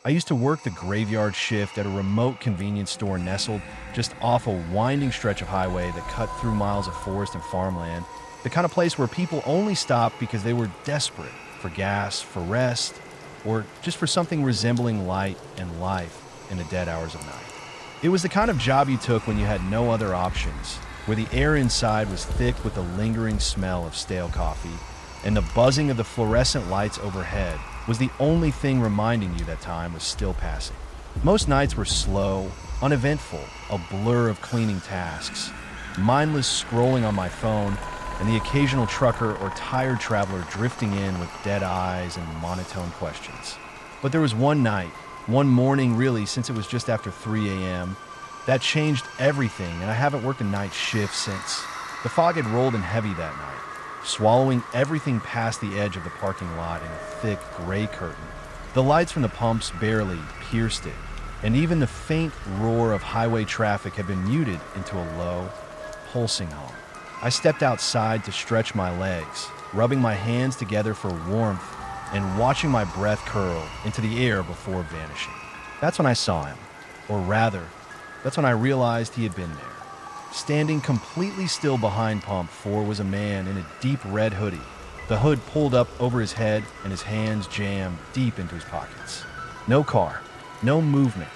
I used to work the graveyard shift at a remote convenience store nestled just off a winding stretch of highway that cut through miles of forest and farmland, the kind of place where people only stopped because they were desperate for gas, for rest, or just for something resembling light and life in the dead hours of night. It was the kind of job you took when you had no other options, where the air inside was thick with the lingering smell of stale coffee, and the buzzing of the fluorescent lights overhead was the only thing reminding you that time was still passing. Most nights were slow, uneventful, a blur of cleaning tasks, mindless scrolling on my phone, and the occasional trucker or tired traveler drifting in with dead eyes and monotone questions. But there was one night, one morning really, since it was just after 3 a.m., that changed everything, and I haven't worked a night shift since. The fog had rolled in heavy that night, swallowing everything past the edge of the parking lot in a thick gray curtain. The lights from the pumps barely pierced it, and even the faint roar of highway traffic had been muted into a low, pulsing hum. I stepped outside to stretch my legs, rubbing my hands together for warmth and watching my breath curl into the air before vanishing. That's when I saw him, or rather, that's when I realized he had been there. Standing completely still behind Pump 4 was a man in a deep red hoodie, the hood pulled up over his head and his hands jammed deep into his pockets. No car, no movement,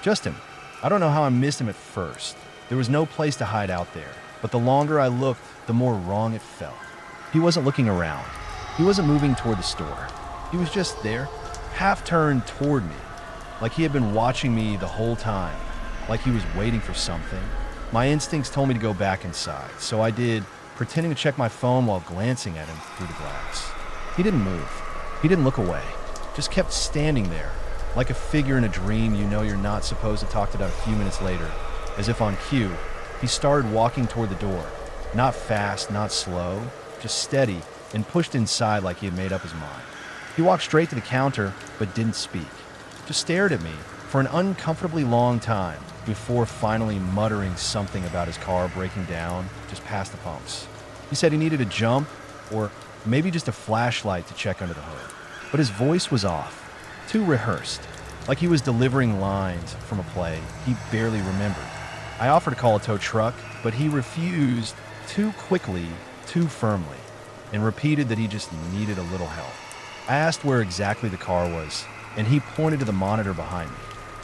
just him. I don't know how I missed him at first. There was no place to hide out there, but the longer I looked, the more wrong it felt. He wasn't looking around. He wasn't moving toward the store. He was just there, half turned toward me, like he had been watching me the whole time, like he was waiting for something. My instincts told me to go back inside, so I did, pretending to check my phone while glancing at him through the glass. He didn't move. He didn't look away. Just kept standing there, like a figure in a dream you know you're not supposed to talk about a few minutes later. As if on cue, he started walking toward the door. Not fast, not slow, just steady, and pushed inside like he had made up his mind. He walked straight to the counter, but didn't speak. Just stared at me for an uncomfortably long time before finally muttering something about his car breaking down just past the pumps. He said he needed a jump or maybe just a flashlight to check under the hood. But his voice was off, too rehearsed, like he was delivering lines from a play he barely remembered. I offered to call a tow truck, but he refused too quickly, too firmly, and repeated that he just needed a little help. I asked where exactly the car was, and he pointed to the monitor behind me.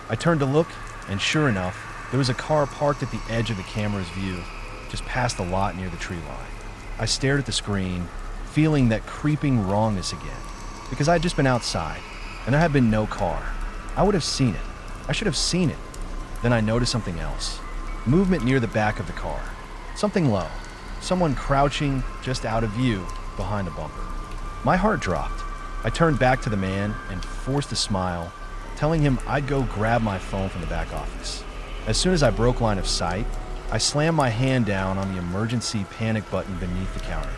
I turned to look, and sure enough, there was a car parked at the edge of the camera's view, just past the lot near the tree line. I stared at the screen, feeling that creeping wrongness again, because I had just been outside, and there had been no car. I would have seen it. I should have seen it. Then I noticed something else. Movement near the back of the car. Something low. Someone crouching just out of view behind a bumper. My heart dropped. I turned back to the man and forced a smile, telling him I'd go grab my phone from the back office. As soon as I broke line of sight, I slammed my hand down on the emergency panic button beneath the counter.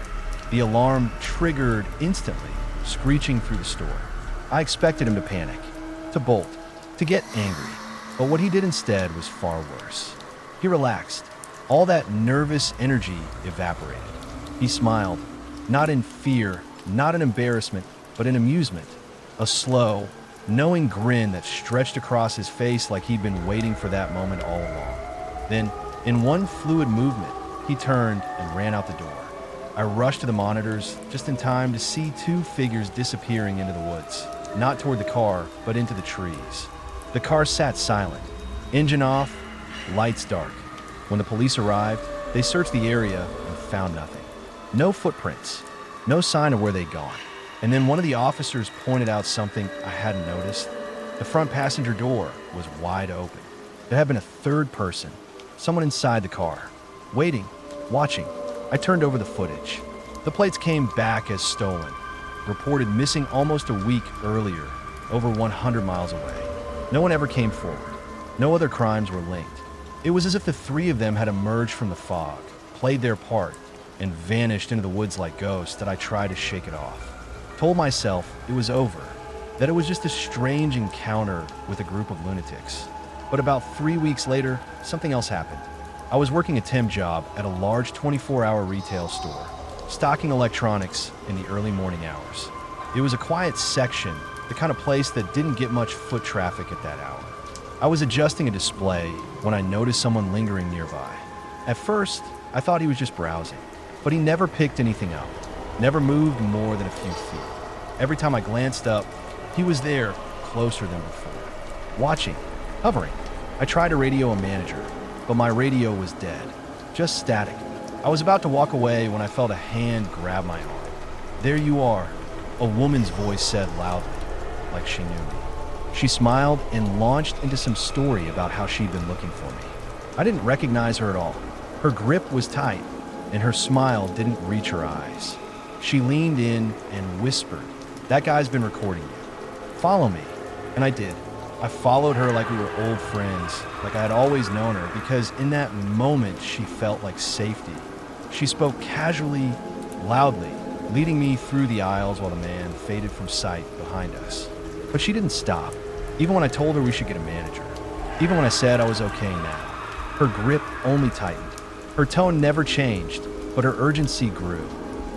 The alarm triggered instantly, screeching through the store. I expected him to panic, to bolt, to get angry, but what he did instead was far worse. He relaxed. All that nervous energy evaporated. He smiled, not in fear, not in embarrassment, but in amusement. A slow, knowing grin that stretched across his face like he'd been waiting for that moment all along. Then, in one fluid movement, he turned and ran out the door. I rushed to the monitors just in time to see two figures disappearing into the woods, not toward the car, but into the trees. The car sat silent, engine off, lights dark. When the police arrived, they searched the area and found nothing. No footprints, no sign of where they'd gone. And then one of the officers pointed out something I hadn't noticed. The front passenger door was wide open. There had been a third person, someone inside the car, waiting, watching. I turned over the footage. The plates came back as stolen, reported missing almost a week earlier, over 100 miles away. No one ever came forward. No other crimes were linked. It was as if the three of them had emerged from the fog, played their part, and vanished into the woods like ghosts that I tried to shake it off. Told myself it was over, that it was just a strange encounter with a group of lunatics. But about 3 weeks later, something else happened. I was working a temp job at a large 24-hour retail store, stocking electronics in the early morning hours. It was a quiet section the kind of place that didn't get much foot traffic at that hour. I was adjusting a display when I noticed someone lingering nearby. At first, I thought he was just browsing, but he never picked anything up, never moved more than a few feet. Every time I glanced up, he was there, closer than before. Watching, hovering. I tried to radio a manager, but my radio was dead, just static. I was about to walk away when I felt a hand grab my arm. "There you are," a woman's voice said loudly, like she knew me. She smiled and launched into some story about how she'd been looking for me. I didn't recognize her at all. Her grip was tight, and her smile didn't reach her eyes. She leaned in and whispered, "That guy's been recording you. Follow me." And I did. I followed her like we were old friends, like I had always known her, because in that moment she felt like safety. She spoke casually, loudly, leading me through the aisles while the man faded from sight behind us. But she didn't stop, even when I told her we should get a manager. Even when I said I was okay now. Her grip only tightened. Her tone never changed, but her urgency grew.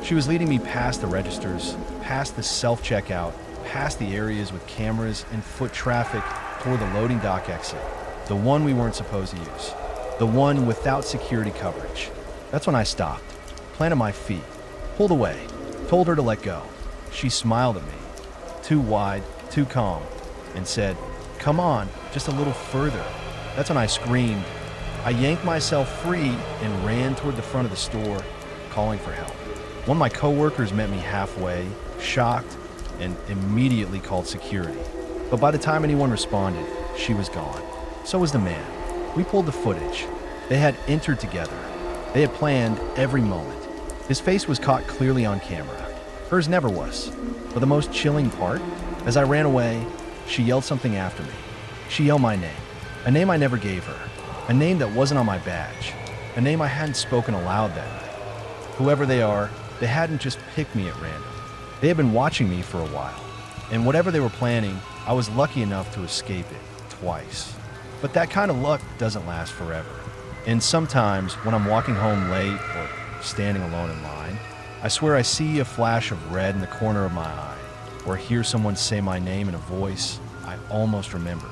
She was leading me past the registers, past the self-checkout, past the areas with cameras and foot traffic toward the loading dock exit, the one we weren't supposed to use, the one without security coverage. That's when I stopped, planted my feet, pulled away, told her to let go. She smiled at me, too wide, too calm, and said, "Come on, just a little further." That's when I screamed. I yanked myself free and ran toward the front of the store, calling for help. One of my coworkers met me halfway, shocked, and immediately called security. But by the time anyone responded, she was gone. So was the man. We pulled the footage. They had entered together. They had planned every moment. His face was caught clearly on camera. Hers never was. But the most chilling part, as I ran away, she yelled something after me. She yelled my name, a name I never gave her, a name that wasn't on my badge, a name I hadn't spoken aloud that night. Whoever they are, they hadn't just picked me at random. They had been watching me for a while, and whatever they were planning, I was lucky enough to escape it twice. But that kind of luck doesn't last forever. And sometimes, when I'm walking home late or standing alone in line, I swear I see a flash of red in the corner of my eye, or hear someone say my name in a voice I almost remember.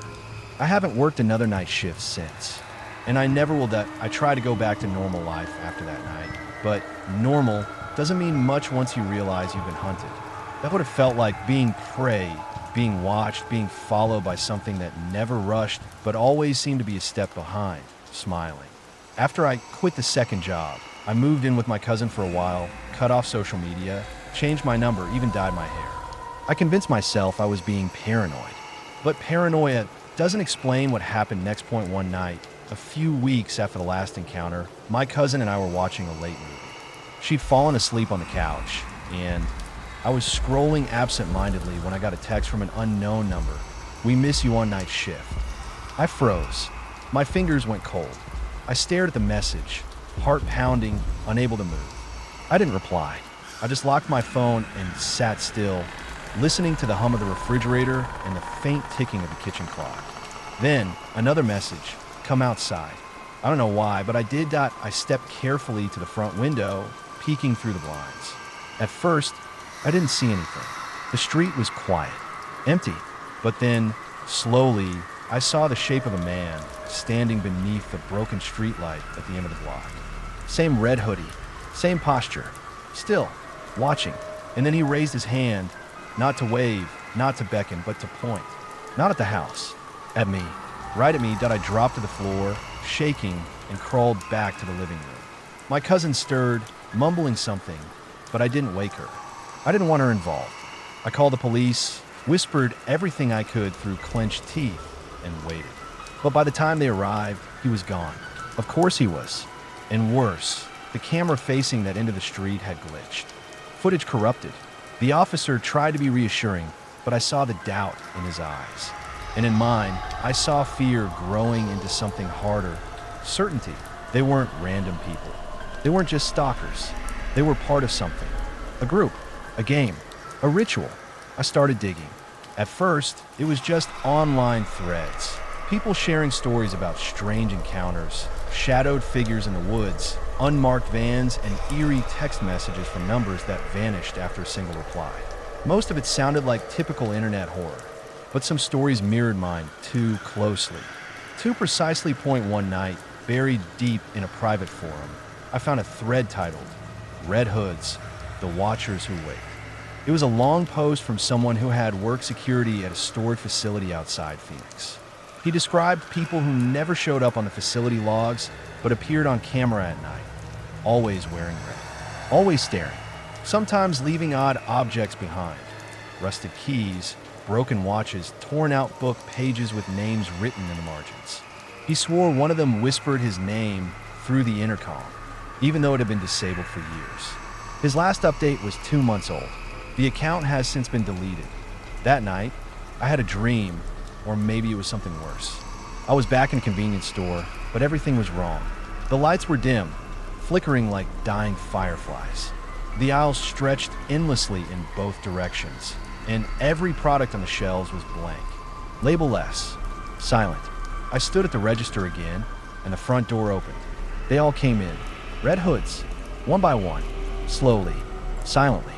I haven't worked another night shift since, and I never will. I try to go back to normal life after that night, but normal doesn't mean much once you realize you've been hunted. That would have felt like being prey, being watched, being followed by something that never rushed but always seemed to be a step behind, smiling. After I quit the second job, I moved in with my cousin for a while, cut off social media, changed my number, even dyed my hair. I convinced myself I was being paranoid. But paranoia doesn't explain what happened next point one night. A few weeks after the last encounter, my cousin and I were watching a late movie. She'd fallen asleep on the couch, and I was scrolling absent-mindedly when I got a text from an unknown number. "We miss you on night shift." I froze. My fingers went cold. I stared at the message, heart pounding, unable to move. I didn't reply. I just locked my phone and sat still, listening to the hum of the refrigerator and the faint ticking of the kitchen clock. Then, another message, "Come outside." I don't know why, but I did that. I stepped carefully to the front window, peeking through the blinds. At first, I didn't see anything. The street was quiet, empty. But then, slowly, I saw the shape of a man standing beneath the broken streetlight at the end of the block. Same red hoodie, same posture, still, watching. And then he raised his hand, not to wave, not to beckon, but to point. Not at the house, at me. Right at me that I dropped to the floor, shaking, and crawled back to the living room. My cousin stirred, mumbling something, but I didn't wake her. I didn't want her involved. I called the police, whispered everything I could through clenched teeth, and waited. But by the time they arrived, he was gone. Of course he was. And worse, the camera facing that end of the street had glitched. Footage corrupted. The officer tried to be reassuring, but I saw the doubt in his eyes. And in mine, I saw fear growing into something harder. Certainty. They weren't random people. They weren't just stalkers. They were part of something. A group. A game. A ritual. I started digging. At first, it was just online threads. People sharing stories about strange encounters, shadowed figures in the woods, unmarked vans, and eerie text messages from numbers that vanished after a single reply. Most of it sounded like typical internet horror, but some stories mirrored mine too closely. To precisely point one night, buried deep in a private forum, I found a thread titled, Red Hoods, The Watchers Who Wait. It was a long post from someone who had worked security at a storage facility outside Phoenix. He described people who never showed up on the facility logs, but appeared on camera at night, always wearing red, always staring, sometimes leaving odd objects behind. Rusted keys, broken watches, torn out book pages with names written in the margins. He swore one of them whispered his name through the intercom, even though it had been disabled for years. His last update was 2 months old. The account has since been deleted. That night, I had a dream, or maybe it was something worse. I was back in a convenience store, but everything was wrong. The lights were dim, flickering like dying fireflies. The aisles stretched endlessly in both directions, and every product on the shelves was blank. Label-less, silent. I stood at the register again, and the front door opened. They all came in, red hoods, one by one, slowly, silently.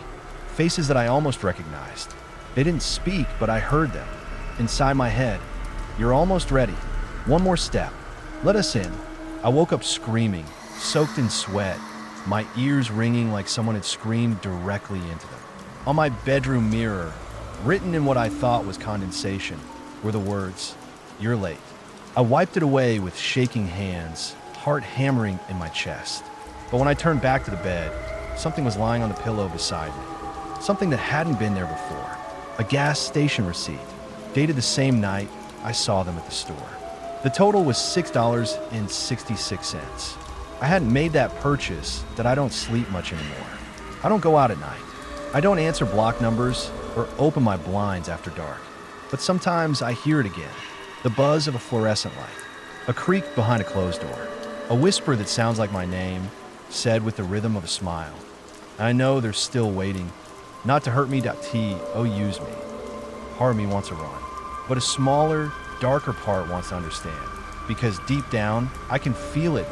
Faces that I almost recognized. They didn't speak, but I heard them. Inside my head, "You're almost ready. One more step. Let us in." I woke up screaming, soaked in sweat, my ears ringing like someone had screamed directly into them. On my bedroom mirror, written in what I thought was condensation, were the words, "You're late." I wiped it away with shaking hands, heart hammering in my chest. But when I turned back to the bed, something was lying on the pillow beside me. Something that hadn't been there before. A gas station receipt, dated the same night I saw them at the store. The total was $6.66. I hadn't made that purchase that I don't sleep much anymore. I don't go out at night. I don't answer block numbers or open my blinds after dark. But sometimes I hear it again. The buzz of a fluorescent light. A creak behind a closed door. A whisper that sounds like my name, said with the rhythm of a smile. I know they're still waiting. Not to hurt me.t, oh use me. Part of me wants to run. But a smaller, darker part wants to understand. Because deep down, I can feel it.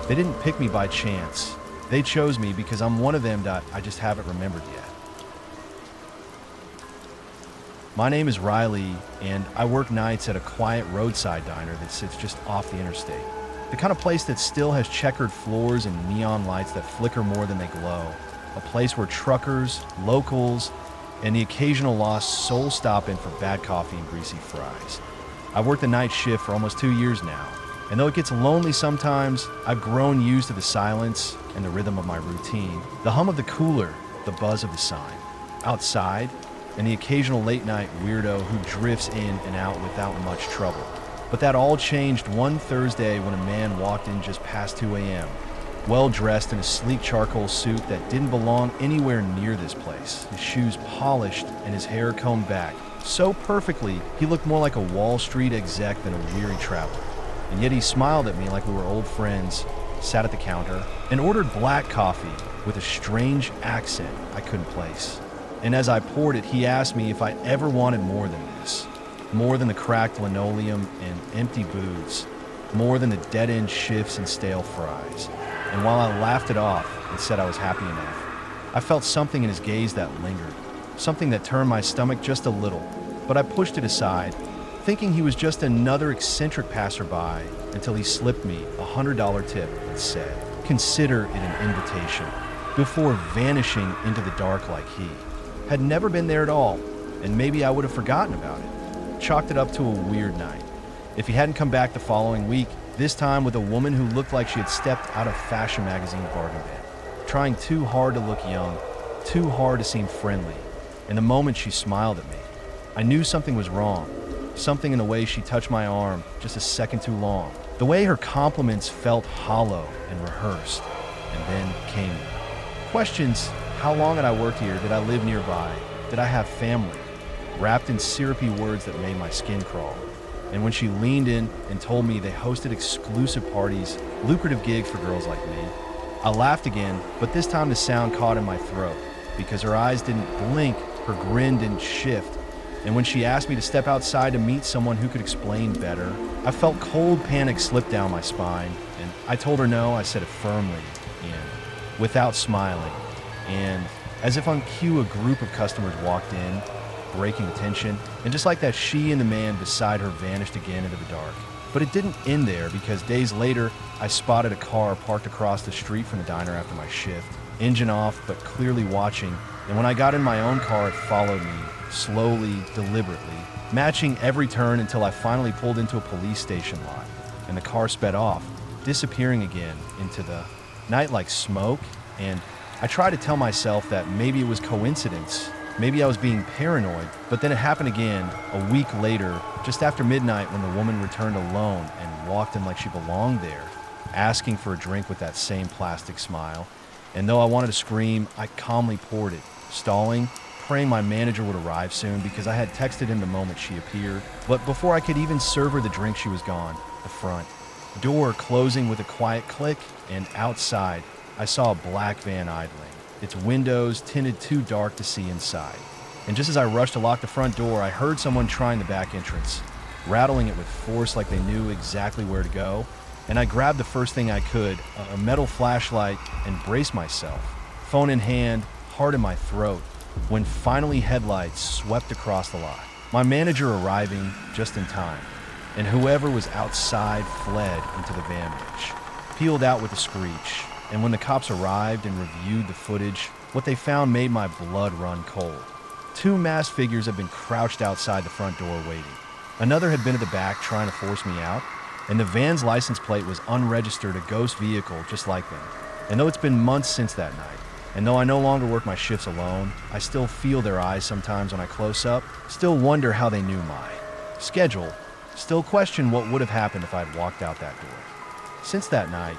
They didn't pick me by chance. They chose me because I'm one of them that I just haven't remembered yet. My name is Riley, and I work nights at a quiet roadside diner that sits just off the interstate. The kind of place that still has checkered floors and neon lights that flicker more than they glow. A place where truckers, locals, and the occasional lost soul stop in for bad coffee and greasy fries. I've worked the night shift for almost 2 years now, and though it gets lonely sometimes, I've grown used to the silence and the rhythm of my routine, the hum of the cooler, the buzz of the sign. Outside, and the occasional late-night weirdo who drifts in and out without much trouble. But that all changed one Thursday when a man walked in just past 2 a.m., well-dressed in a sleek charcoal suit that didn't belong anywhere near this place, his shoes polished and his hair combed back. So perfectly, he looked more like a Wall Street exec than a weary traveler. And yet he smiled at me like we were old friends, sat at the counter, and ordered black coffee with a strange accent I couldn't place. And as I poured it, he asked me if I ever wanted more than this. More than the cracked linoleum and empty booths. More than the dead-end shifts and stale fries. And while I laughed it off and said I was happy enough, I felt something in his gaze that lingered. Something that turned my stomach just a little, but I pushed it aside, thinking he was just another eccentric passerby until he slipped me a $100 tip and said, "Consider it an invitation," before vanishing into the dark like he had never been there at all, and maybe I would have forgotten about it. Chalked it up to a weird night. If he hadn't come back the following week, this time with a woman who looked like she had stepped out of fashion magazine bargain bin, trying too hard to look young, too hard to seem friendly. And the moment she smiled at me, I knew something was wrong. Something in the way she touched my arm just a second too long. The way her compliments felt hollow and rehearsed. And then came questions. How long had I worked here? Did I live nearby? Did I have family? Wrapped in syrupy words that made my skin crawl. And when she leaned in and told me they hosted exclusive parties, lucrative gigs for girls like me, I laughed again, but this time the sound caught in my throat because her eyes didn't blink, her grin didn't shift. And when she asked me to step outside to meet someone who could explain better, I felt cold panic slip down my spine, and I told her no. I said it firmly and without smiling, and As if on cue, a group of customers walked in, breaking the tension, and just like that, she and the man beside her vanished again into the dark. But it didn't end there, because days later, I spotted a car parked across the street from the diner after my shift, engine off but clearly watching, and when I got in my own car, it followed me, slowly, deliberately, matching every turn until I finally pulled into a police station lot, and the car sped off, disappearing again into the night like smoke. And I tried to tell myself that maybe it was coincidence, maybe I was being paranoid, but then it happened again a week later, just after midnight, when the woman returned alone and walked in like she belonged there, asking for a drink with that same plastic smile. And though I wanted to scream, I calmly poured it, stalling, praying my manager would arrive soon, because I had texted him the moment she appeared. But before I could even serve her the drink, she was gone. The front door closing with a quiet click, and outside, I saw a black van idling, its windows tinted too dark to see inside. And just as I rushed to lock the front door, I heard someone trying the back entrance, rattling it with force like they knew exactly where to go. And I grabbed the first thing I could, a metal flashlight, and braced myself, phone in hand, heart in my throat, when finally headlights swept across the lot. My manager arriving just in time, and whoever was outside fled into the van ditch, peeled out with a screech. And when the cops arrived and reviewed the footage, what they found made my blood run cold. 2 masked figures had been crouched outside the front door waiting. Another had been at the back trying to force me out, and the van's license plate was unregistered, a ghost vehicle just like them. And though it's been months since that night, and though I no longer work my shifts alone, I still feel their eyes sometimes when I close up, still wonder how they knew my schedule, still question what would have happened if I had walked out that door. Since that night,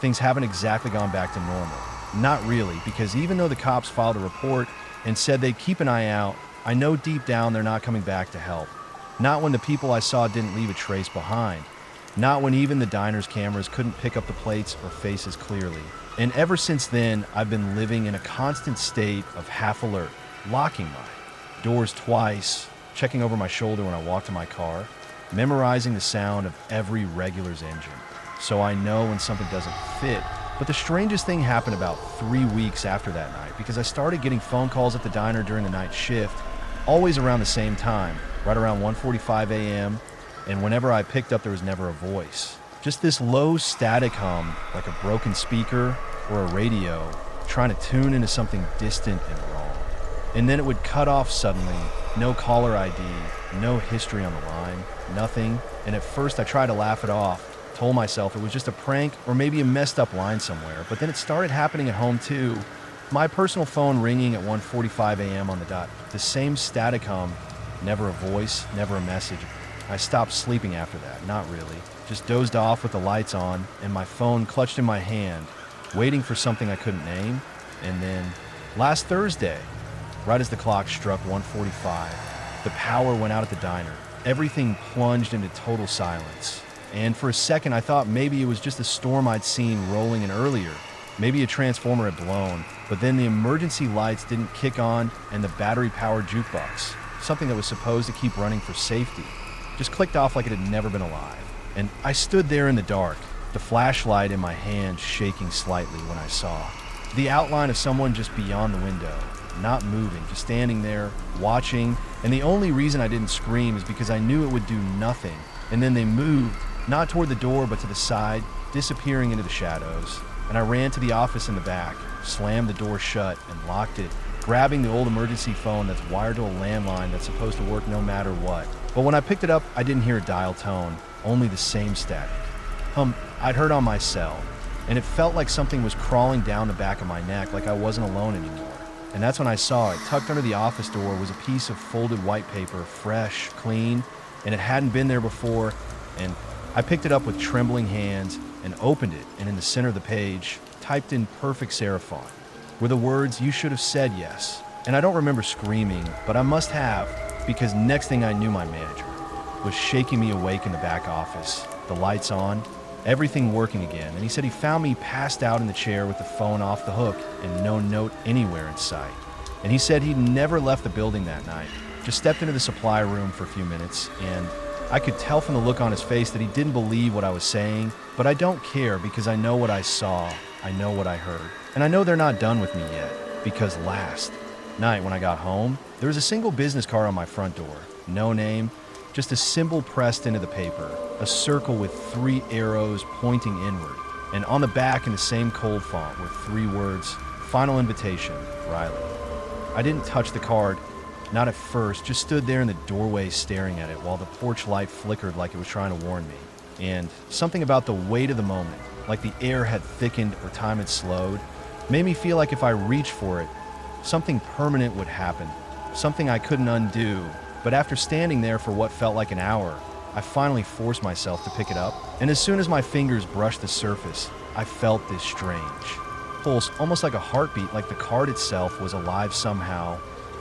things haven't exactly gone back to normal. Not really, because even though the cops filed a report and said they'd keep an eye out, I know deep down they're not coming back to help. Not when the people I saw didn't leave a trace behind. Not when even the diner's cameras couldn't pick up the plates or faces clearly. And ever since then, I've been living in a constant state of half alert, locking my doors twice, checking over my shoulder when I walk to my car, memorizing the sound of every regular's engine, so I know when something doesn't fit. But the strangest thing happened about 3 weeks after that night, because I started getting phone calls at the diner during the night shift, always around the same time, right around 1:45 a.m., and whenever I picked up, there was never a voice. Just this low static hum, like a broken speaker or a radio, trying to tune into something distant and wrong. And then it would cut off suddenly, no caller ID, no history on the line, nothing. And at first I tried to laugh it off, told myself it was just a prank or maybe a messed up line somewhere, but then it started happening at home too. My personal phone ringing at 1:45 a.m. on the dot, the same static hum, never a voice, never a message. I stopped sleeping after that, not really. Just dozed off with the lights on and my phone clutched in my hand, waiting for something I couldn't name. And then, last Thursday, right as the clock struck 1:45, the power went out at the diner. Everything plunged into total silence. And for a second, I thought maybe it was just a storm I'd seen rolling in earlier. Maybe a transformer had blown, but then the emergency lights didn't kick on and the battery-powered jukebox, something that was supposed to keep running for safety, just clicked off like it had never been alive. And I stood there in the dark, the flashlight in my hand shaking slightly when I saw the outline of someone just beyond the window, not moving, just standing there, watching. And the only reason I didn't scream is because I knew it would do nothing. And then they moved, not toward the door, but to the side, disappearing into the shadows. And I ran to the office in the back, slammed the door shut, and locked it, grabbing the old emergency phone that's wired to a landline that's supposed to work no matter what. But when I picked it up, I didn't hear a dial tone, only the same static. I'd heard on my cell, and it felt like something was crawling down the back of my neck, like I wasn't alone anymore. And that's when I saw it. Tucked under the office door was a piece of folded white paper, fresh, clean, and it hadn't been there before. And I picked it up with trembling hands and opened it, and in the center of the page, typed in perfect serif font, were the words, "You should have said yes." And I don't remember screaming, but I must have, because next thing I knew, my manager was shaking me awake in the back office, the lights on, everything working again. And he said he found me passed out in the chair with the phone off the hook and no note anywhere in sight. And he said he'd never left the building that night, just stepped into the supply room for a few minutes, and I could tell from the look on his face that he didn't believe what I was saying, but I don't care because I know what I saw, I know what I heard, and I know they're not done with me yet. because last night when I got home, there was a single business card on my front door. No name, just a symbol pressed into the paper, a circle with 3 arrows pointing inward. And on the back in the same cold font were 3 words, "Final invitation, Riley." I didn't touch the card, not at first, just stood there in the doorway staring at it while the porch light flickered like it was trying to warn me. And something about the weight of the moment, like the air had thickened or time had slowed, made me feel like if I reached for it, something permanent would happen, something I couldn't undo. But after standing there for what felt like an hour, I finally forced myself to pick it up, and as soon as my fingers brushed the surface, I felt this strange pulse, almost like a heartbeat, like the card itself was alive somehow.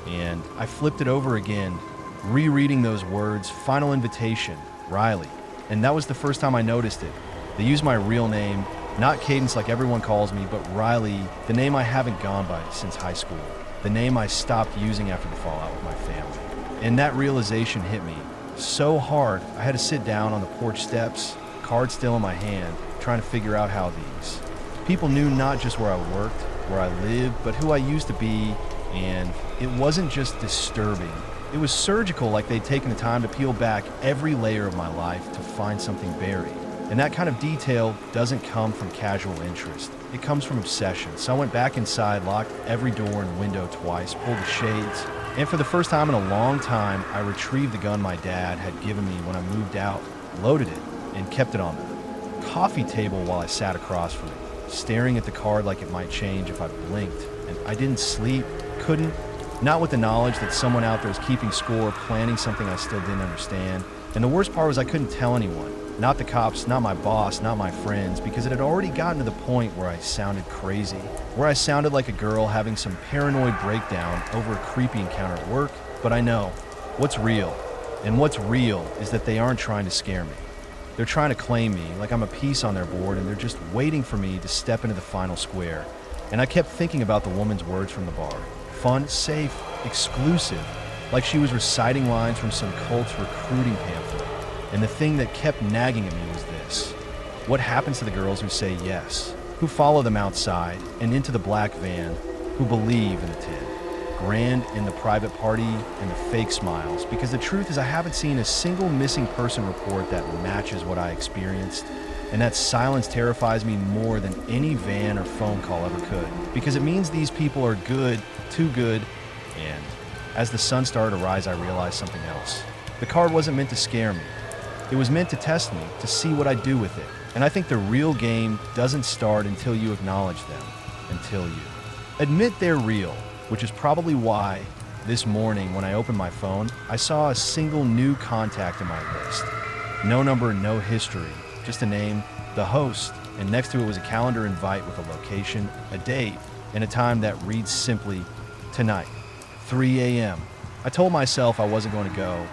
And I flipped it over again, rereading those words, "Final invitation, Riley." And that was the first time I noticed it. They used my real name, not Cadence like everyone calls me, but Riley, the name I haven't gone by since high school, the name I stopped using after the fallout with my family. And that realization hit me so hard, I had to sit down on the porch steps, card still in my hand, trying to figure out how these people knew not just where I worked, where I lived, but who I used to be. And it wasn't just disturbing. It was surgical, like they'd taken the time to peel back every layer of my life to find something buried. And that kind of detail doesn't come from casual interest. It comes from obsession. So I went back inside, locked every door and window twice, pulled the shades, and for the first time in a long time, I retrieved the gun my dad had given me when I moved out, loaded it, and kept it on the coffee table while I sat across from it, staring at the card like it might change if I blinked. And I didn't sleep, couldn't, not with the knowledge that someone out there is keeping score, planning something I still didn't understand. And the worst part was I couldn't tell anyone. Not the cops, not my boss, not my friends, because it had already gotten to the point where I sounded crazy, where I sounded like a girl having some paranoid breakdown over a creepy encounter at work. But I know what's real, and what's real is that they aren't trying to scare me. They're trying to claim me like I'm a piece on their board, and they're just waiting for me to step into the final square. And I kept thinking about the woman's words from the bar. Fun, safe, exclusive, like she was reciting lines from some cult's recruiting pamphlet. And the thing that kept nagging at me was this: what happens to the girls who say yes, who follow them outside and into the black van, who believe in the tin, grand in the private party and the fake smiles? Because the truth is I haven't seen a single missing person report that matches what I experienced. And that silence terrifies me more than any van or phone call ever could, because it means these people are good, too good. And as the sun started to rise, I realized something else. The card wasn't meant to scare me. It was meant to test me, to see what I'd do with it. And I think the real game doesn't start until you acknowledge them, until you admit they're real, which is probably why this morning when I opened my phone, I saw a single new contact in my list. No number, no history, just a name, the host, and next to it was a calendar invite with a location, a date, and a time that reads simply, tonight, 3 a.m. I told myself I wasn't going to go,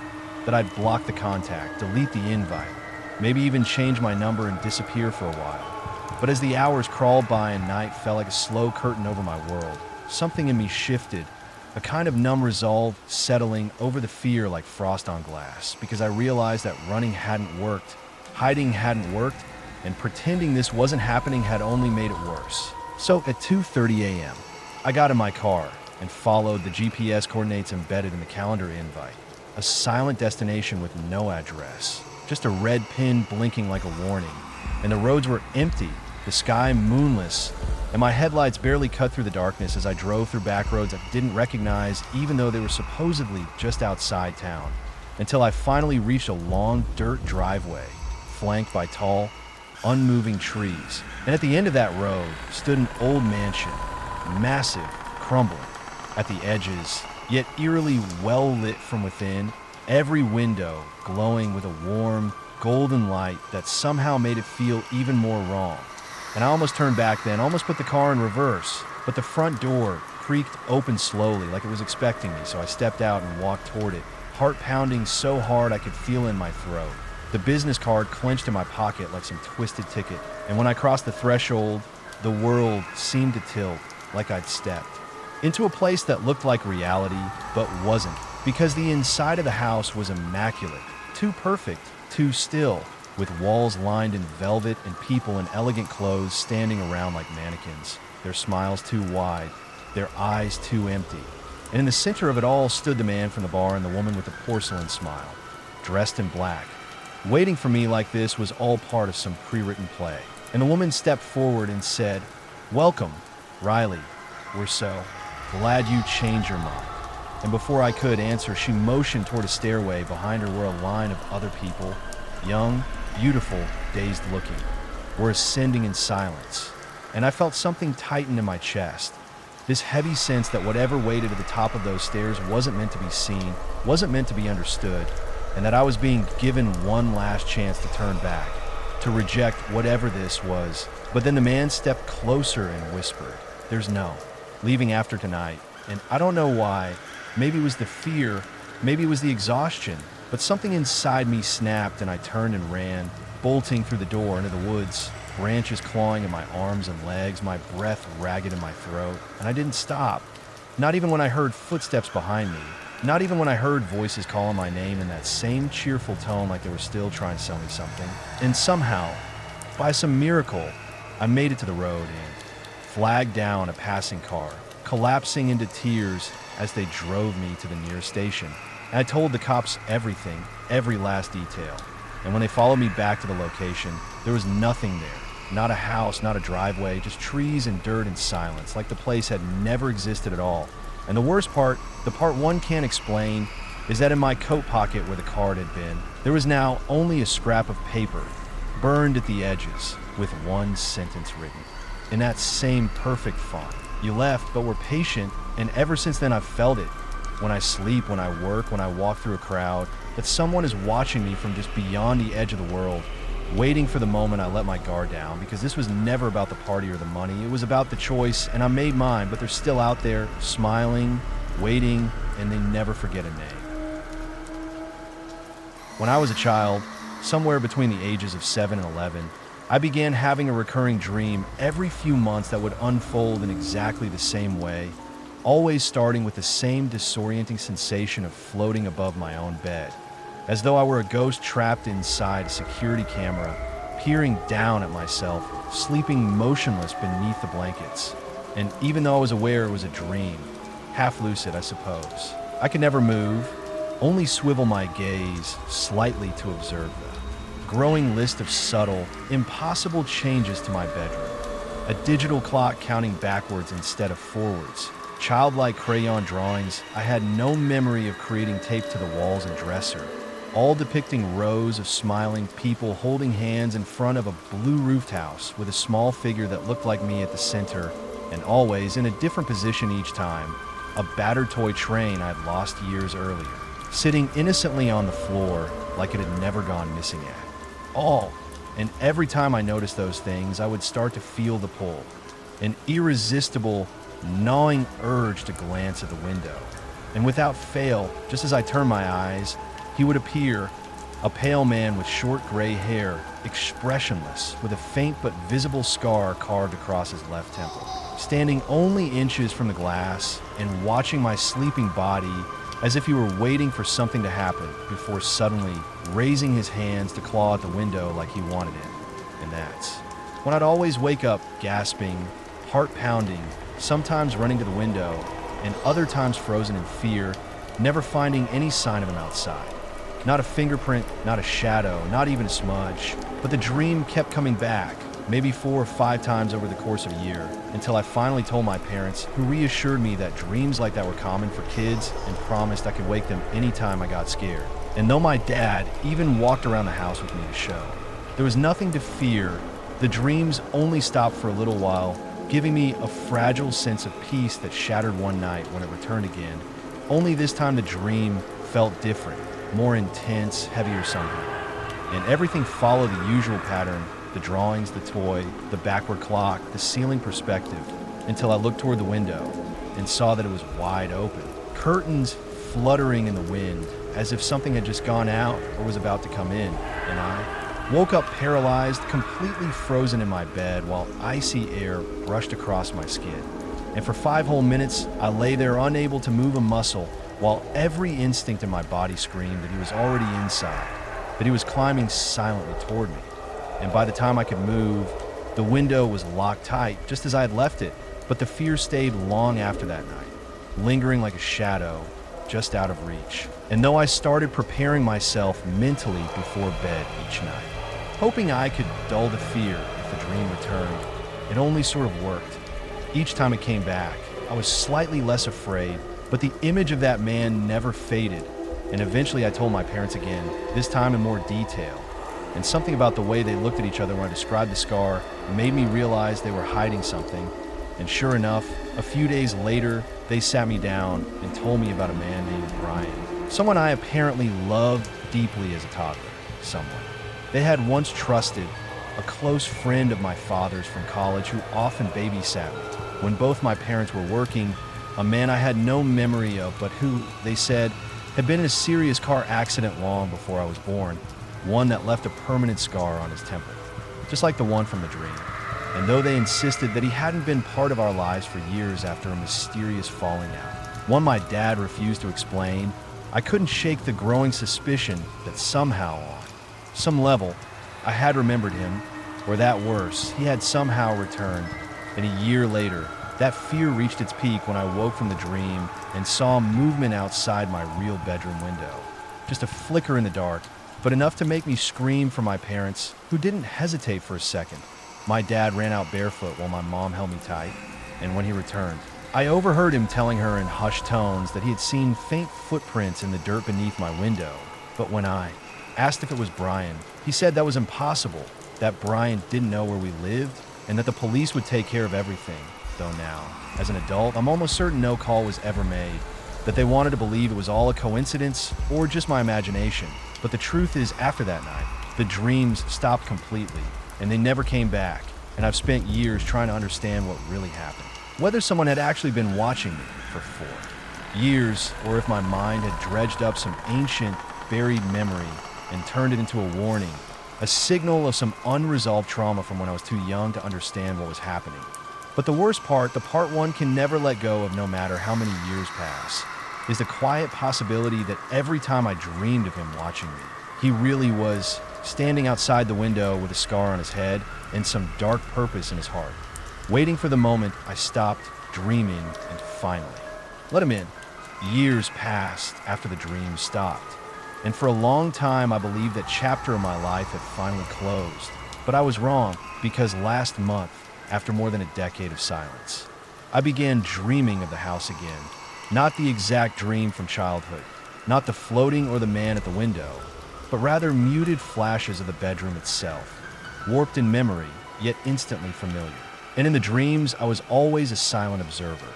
that I'd block the contact, delete the invite, maybe even change my number and disappear for a while. But as the hours crawled by and night fell like a slow curtain over my world, something in me shifted, a kind of numb resolve settling over the fear like frost on glass, because I realized that running hadn't worked, hiding hadn't worked, and pretending this wasn't happening had only made it worse. So at 2:30 a.m., I got in my car and followed the GPS coordinates embedded in the calendar invite. A silent destination with no address, just a red pin blinking like a warning. And the roads were empty, the sky moonless, and my headlights barely cut through the darkness as I drove through back roads I didn't recognize, even though they were supposedly just outside town, until I finally reached a long dirt driveway, flanked by tall, unmoving trees. And at the end of that road stood an old mansion, massive, crumbling at the edges, yet eerily well-lit from within, every window glowing with a warm, golden light that somehow made it feel even more wrong. And I almost turned back then, almost put the car in reverse, but the front door creaked open slowly like it was expecting me, so I stepped out and walked toward it, heart pounding so hard I could feel it in my throat. The business card clenched in my pocket like some twisted ticket, and when I crossed the threshold, the world seemed to tilt like I'd stepped into a place that looked like reality, but wasn't, because the inside of the house was immaculate, too perfect, too still, with walls lined in velvet and people in elegant clothes standing around like mannequins, their smiles too wide, their eyes too empty. And in the center of it all stood the man from the bar and the woman with the porcelain smile, dressed in black. Waiting for me like this was all part of some pre-written play. And the woman stepped forward and said, "Welcome, Riley. We're so glad you changed your mind." And before I could answer, she motioned toward a stairway. Behind her were a line of other people, young, beautiful, dazed looking. We're ascending in silence, and I felt something tighten in my chest. This heavy sense that whatever waited at the top of those stairs wasn't meant to be seen, wasn't meant to be understood, and that I was being given one last chance to turn back, to reject whatever this was. But then the man stepped closer and whispered, "There's no leaving after tonight." And I don't know why. Maybe it was the fear, maybe it was the exhaustion, but something inside me snapped and I turned and ran, bolting through the door into the woods, branches clawing at my arms and legs, my breath ragged in my throat. And I didn't stop, not even when I heard footsteps behind me, not even when I heard voices calling my name in that same cheerful tone like they were still trying to sell me something. And somehow, by some miracle, I made it to the road and flagged down a passing car, collapsing into tears as they drove me to the nearest station. And I told the cops everything, every last detail. And when they followed me back to the location, there was nothing there. Not a house, not a driveway, just trees and dirt and silence, like the place had never existed at all. And the worst part, the part one can't explain, is that in my coat pocket where the card had been, there was now only a scrap of paper, burned at the edges, with one sentence written. In that same perfect font. "You left, but were patient, and ever since then I've felt it. When I sleep, when I work, when I walk through a crowd, that someone is watching me from just beyond the edge of the world, waiting for the moment I let my guard down, because this was never about the party or the money. It was about the choice, and I made mine, but they're still out there, smiling, waiting, and they never forget a name." When I was a child, somewhere between the ages of 7 and 11, I began having a recurring dream every few months that would unfold in exactly the same way, always starting with the same disorienting sensation of floating above my own bed, as though I were a ghost trapped inside a security camera, peering down at myself, sleeping motionless beneath the blankets. And even though I was aware it was a dream, half lucid, I suppose, I could never move, only swivel my gaze slightly to observe them. Growing list of subtle, impossible changes to my bedroom. A digital clock counting backwards instead of forwards. Childlike crayon drawings I had no memory of creating taped to the walls and dresser. All depicting rows of smiling people holding hands in front of a blue-roofed house with a small figure that looked like me at the center, and always in a different position each time, a battered toy train I'd lost years earlier, sitting innocently on the floor like it had never gone missing yet. All, and every time I noticed those things, I would start to feel the pull, an irresistible, gnawing urge to glance at the window. And without fail, just as I turned my eyes, he would appear, a pale man with short gray hair, expressionless, with a faint but visible scar carved across his left temple, standing only inches from the glass and watching my sleeping body as if he were waiting for something to happen before suddenly raising his hands to claw at the window like he wanted it. And that's when I'd always wake up gasping, heart pounding, sometimes running to the window, and other times frozen in fear, never finding any sign of him outside. Not a fingerprint, not a shadow, not even a smudge. But the dream kept coming back, maybe 4 or 5 times over the course of a year, until I finally told my parents, who reassured me that dreams like that were common for kids and promised I could wake them anytime I got scared. And though my dad even walked around the house with me to show, there was nothing to fear. The dreams only stopped for a little while, giving me a fragile sense of peace that shattered one night when it returned again. Only this time the dream felt different, more intense, heavier somehow. And everything followed the usual pattern: the drawings, the toy, the backward clock, the ceiling perspective, until I looked toward the window and saw that it was wide open. Curtains fluttering in the wind, as if something had just gone out or was about to come in. And I woke up paralyzed, completely frozen in my bed while icy air brushed across my skin. And for 5 whole minutes, I lay there unable to move a muscle, while every instinct in my body screamed that he was already inside, that he was climbing silently toward me. And by the time I could move, the window was locked tight, just as I had left it, But the fear stayed long after that night, lingering like a shadow just out of reach. And though I started preparing myself mentally before bed each night, hoping I could dull the fear if the dream returned, it only sort of worked. Each time it came back, I was slightly less afraid, but the image of that man never faded. And eventually I told my parents again, this time in more detail. And something about the way they looked at each other when I described the scar made me realize they were hiding something. And sure enough, a few days later, they sat me down and told me about a man named Brian. Someone I apparently loved deeply as a toddler. Someone they had once trusted, a close friend of my father's from college who often babysat me when both my parents were working, a man I had no memory of, but who, they said, had been in a serious car accident long before I was born, one that left a permanent scar on his temple, just like the one from the dream. And though they insisted that he hadn't been part of our lives for years after a mysterious falling out, one my dad refused to explain, I couldn't shake the growing suspicion that somehow on some level, I had remembered him, or that worse, he had somehow returned. And a year later, that fear reached its peak when I woke from the dream and saw movement outside my real bedroom window. Just a flicker in the dark, but enough to make me scream for my parents, who didn't hesitate for a second. My dad ran out barefoot while my mom held me tight, and when he returned, I overheard him telling her in hushed tones that he had seen faint footprints in the dirt beneath my window. But when I asked if it was Brian, he said that was impossible, that Brian didn't know where we lived, and that the police would take care of everything. Though now, as an adult, I'm almost certain no call was ever made, that they wanted to believe it was all a coincidence or just my imagination. But the truth is, after that night, the dreams stopped completely, and they never came back, and I've spent years trying to understand what really happened. Whether someone had actually been watching me for 4 years, or if my mind had dredged up some ancient, buried memory and turned it into a warning, a signal of some unresolved trauma from when I was too young to understand what was happening. But the worst part, the part one can never let go of no matter how many years pass, is the quiet possibility that every time I dreamed of him watching me, he really was standing outside the window with a scar on his head and some dark purpose in his heart, waiting for the moment I stopped dreaming and finally let him in. Years passed after the dream stopped, and for a long time I believed that chapter of my life had finally closed. But I was wrong, because last month, after more than a decade of silence, I began dreaming of the house again. Not the exact dream from childhood, not the floating or the man at the window, but rather muted flashes of the bedroom itself, warped in memory, yet instantly familiar. And in the dreams, I was always a silent observer,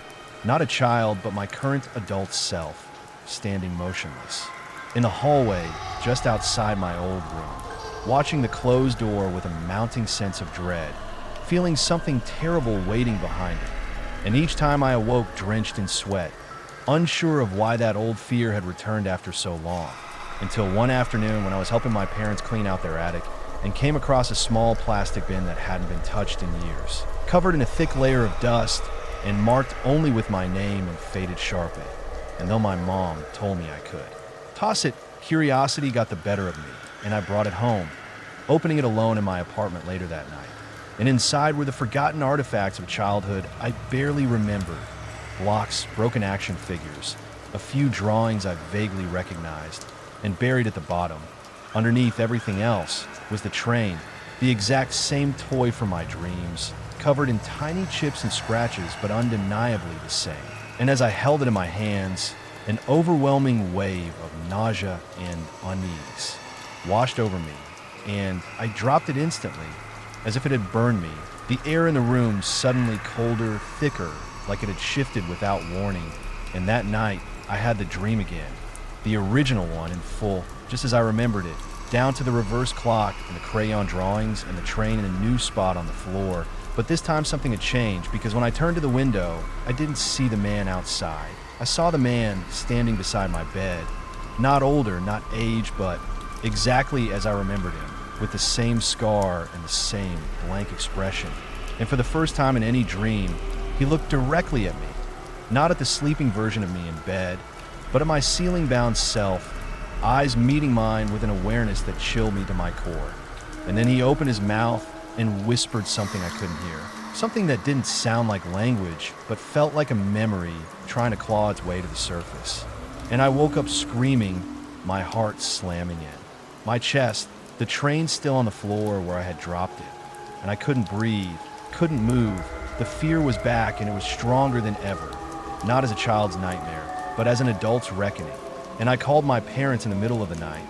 not a child, but my current adult self, standing motionless in the hallway just outside my old room, watching the closed door with a mounting sense of dread, feeling something terrible waiting behind it. And each time I awoke drenched in sweat, unsure of why that old fear had returned after so long, until one afternoon when I was helping my parents clean out their attic and came across a small plastic bin that hadn't been touched in years, covered in a thick layer of dust and marked only with my name in faded Sharpie. And though my mom told me I could toss it, curiosity got the better of me, and I brought it home, opening it alone in my apartment later that night. And inside were the forgotten artifacts of childhood I barely remembered. Blocks, broken action figures, a few drawings I vaguely recognized, and buried at the bottom, underneath everything else, was the train, the exact same toy from my dreams, covered in tiny chips and scratches, but undeniably the same. And as I held it in my hands, an overwhelming wave of nausea and unease washed over me, and I dropped it instantly, as if it had burned me. The air in the room suddenly colder, thicker, like it had shifted without warning. And that night, I had the dream again, the original one in full, just as I remembered it, down to the reverse clock and the crayon drawings and the train in a new spot on the floor. But this time something had changed, because when I turned to the window, I didn't see the man outside. I saw the man standing beside my bed, not older, not aged, but exactly as I remembered him, with the same scar and the same blank expression. And for the first time in any dream, he looked directly at me, not at the sleeping version of me in bed, but at my ceiling-bound self, eyes meeting mine with an awareness that chilled me to my core. And then he opened his mouth and whispered something I couldn't hear. Something that didn't sound like language, but felt like a memory trying to claw its way to the surface. And I woke up screaming, my heart slamming in. My chest, the train still on the floor where I had dropped it. And I couldn't breathe, couldn't move. The fear was back, and it was stronger than ever. Not as a child's nightmare, but as an adult's reckoning. And I called my parents in the middle of the night,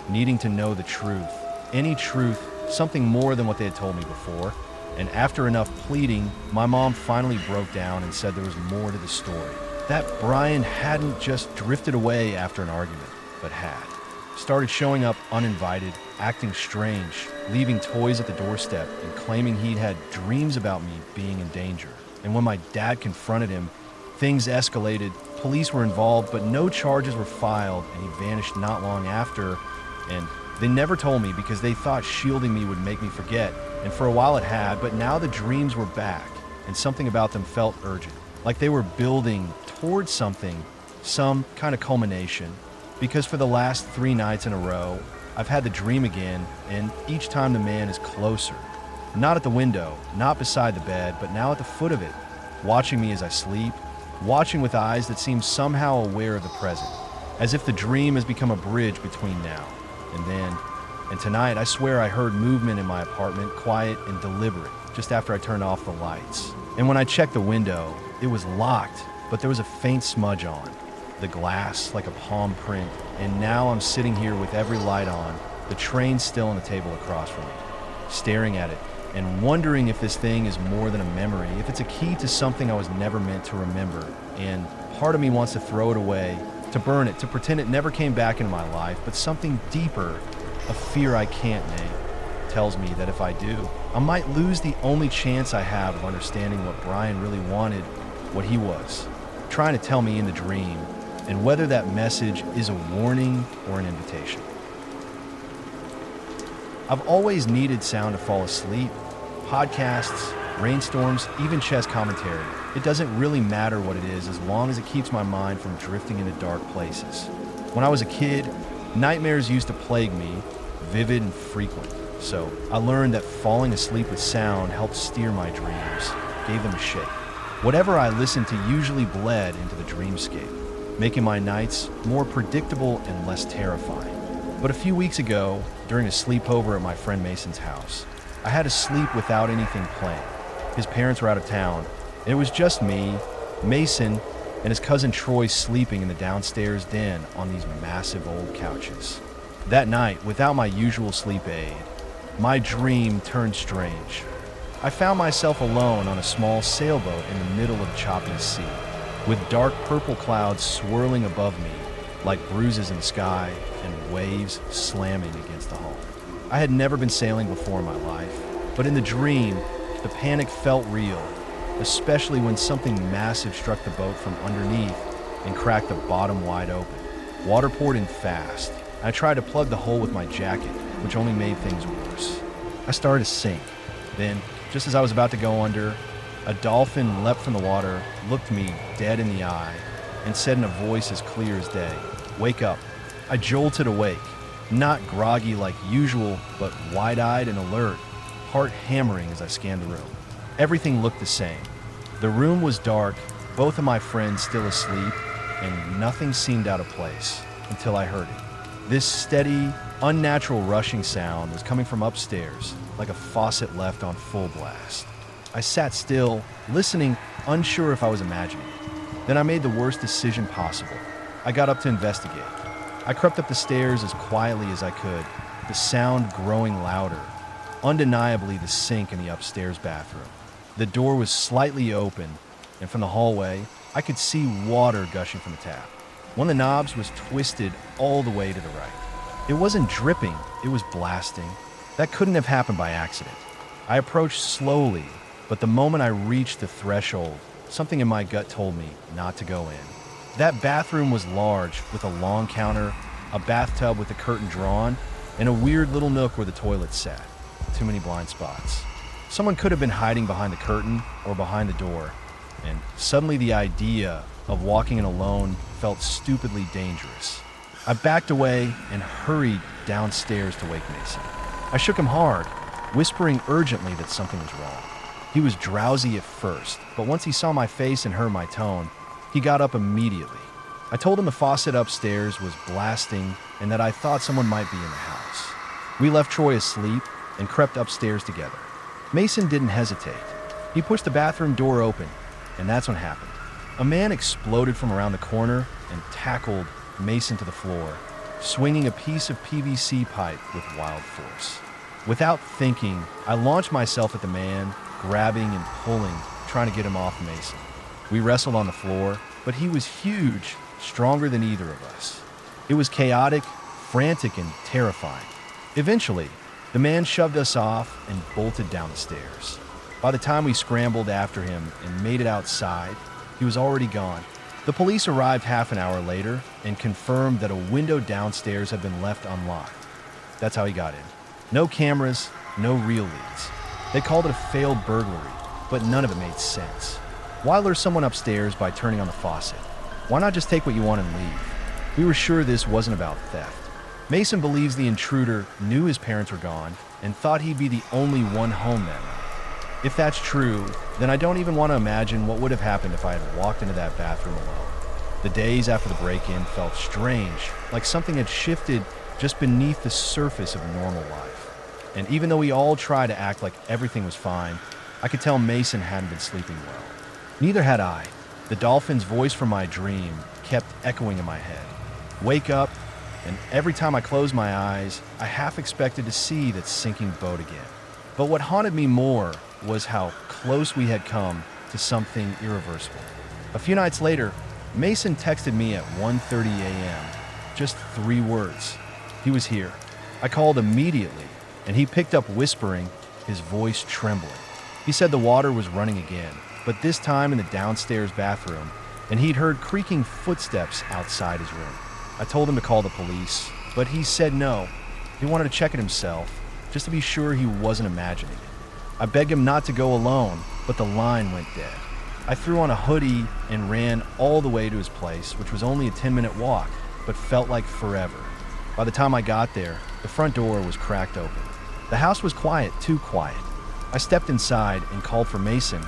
needing to know the truth. Any truth, something more than what they had told me before. And after enough pleading, my mom finally broke down and said there was more to the story. That Brian hadn't just drifted away after an argument, but had. Started showing up uninvited, acting strange, leaving toys at the doorstep, and claiming he'd had dreams about me being in danger. And when my dad confronted him, things escalated. Police were involved, but no charges were filed, and he vanished not long after. And they never told me because they thought shielding me would make me forget. And for a while it had, but now the dreams were back, and something about them felt urgent. Like they were building towards something, some kind of culmination. Because for the last 3 nights in a row, I've had the dream again, and each time the man is closer. Not at the window, not beside the bed, but now at the foot of it, watching me as I sleep, watching with eyes that seem somehow aware of the present, as if the dream has become a bridge between now and then. And tonight, I swear I heard movement in my apartment, quiet and deliberate, just after I turned off the lights. And when I checked the window, it was locked, but there was a faint smudge on. The glass like a palm print, and now I'm sitting here with every light on, the train still on the table across from me, staring at it and wondering if this thing is more than a memory, if it's a key to something I was never meant to remember. And part of me wants to throw it away, to burn it, to pretend it never came back into my life, but something deeper, a fear I can't name, tells me that if I do, I might lose the only chance I have of understanding what Brian really wanted, what he was, trying to tell me in the dream, and whether that message is a warning or an invitation. I've always needed sound to fall asleep. Podcasts, rainstorms, even chess commentary. It doesn't really matter what it is as long as it keeps my mind from drifting into dark places. When I was a kid, nightmares used to plague me, vivid and frequent. So I learned that falling asleep with sound helped steer my dreams, gave them a shape. Whatever I listened to usually bled into the dreamscape, making my nights more predictable and less terrifying. But a few weeks ago, during a sleepover at my friend Mason's house, I had to sleep without anything planned. His parents were out of town, and it was just me, Mason, and his cousin Troy sleeping in the downstairs den on these massive old couches. That night, without my usual sleep aid, my dream turned strange. I found myself alone on a small sailboat in the middle of a choppy sea, with dark purple clouds swirling above me like bruises in the sky and waves slamming against the hull. I had never been sailing before in my life, but in the dream, the panic felt real, especially when something massive struck the boat from underneath and cracked the bottom wide open. Water poured in fast. I tried to plug the hole with my jacket, which only made things worse. I started to sink. Then, just as I was about to go under, a dolphin leapt from the water, looked me dead in the eye, and said in a voice as clear as day, "Wake up." I jolted awake, not groggy like usual, but wide-eyed and alert, heart hammering as I scanned the room. Everything looked the same. The room was dark, both of my friends still asleep, and nothing seemed out of place until I heard it. This steady, unnatural rushing sound was coming from upstairs, like a faucet left on full blast. I sat still, listening, unsure if I was imagining it. Then I made the worst decision possible. I got up to investigate. I crept up the stairs as quietly as I could, the sound growing louder. Undeniably the sink in the upstairs bathroom. The door was slightly open, and from the hallway, I could see water gushing from the tap. One of the knobs was twisted all the way to the right. It wasn't dripping, it was blasting. That couldn't have happened by accident. I approached slowly, but the moment I reached the threshold, something in my gut told me not to go in. That bathroom was large, with a long counter, a bathtub with the curtain drawn, and a weird little nook where the toilet sat. Too many blind spots. Someone could have been hiding behind the curtain or behind the door, and suddenly the idea of walking in alone felt stupidly dangerous. I backed away and hurried downstairs to wake Mason. I shook him hard, whispering urgently that something was wrong. He was drowsy at first, but once he saw my face and heard my tone, he got up immediately. I told him the faucet upstairs was blasting and that I thought someone might be in the house. We left Troy asleep and crept upstairs together. Mason didn't hesitate. He pushed the bathroom door open, and that's when happened. A man exploded from around the corner and tackled Mason to the floor, swinging a piece of PVC pipe with wild force. Without thinking, I launched myself at the man, grabbing and pulling, trying to get him off Mason. We wrestled on the floor, but he was huge, stronger than either of us. It was chaotic, frantic, and terrifying. Eventually, the man shoved us off and bolted down the stairs. By the time we scrambled after him and made it outside, he was already gone. The police arrived half an hour later and confirmed that a window downstairs had been left unlocked. That's how he got in. No cameras, no real leads. They called it a failed burglary, but none of it made sense. Why lure someone upstairs by turning on the faucet? Why not just take what you want and leave? We were sure this wasn't about theft. Mason believes the intruder knew his parents were gone and thought he'd be the only one home that night. If that's true, then I don't even want to imagine what would have happened if I had walked into that bathroom alone. The days after the break-in felt strange, like something had shifted just beneath the surface of normal life. And even though we all tried to act like everything was fine, I could tell Mason hadn't been sleeping well. Neither had I. The dolphin's voice from my dream kept echoing in my head. Wake up, and every time I closed my eyes, I half expected to see that sinking boat again. But what haunted me more was how close we had come to something irreversible. A few nights later, Mason texted me at 1:30 a.m. Just 3 words. He was here. I called immediately, and he picked up whispering, his voice trembling. He said the water was running again, but this time in the downstairs bathroom, and he'd heard creaking footsteps outside his room. I told him to call the police, but he said no. He wanted to check it himself, just to be sure he wasn't imagining it. I begged him not to go alone, but the line went dead. I threw on a hoodie and ran all the way to his place, which was only a 10-minute walk, but felt like forever. By the time I got there, the front door was cracked open. The house was quiet, too quiet. I stepped inside and called for Mason,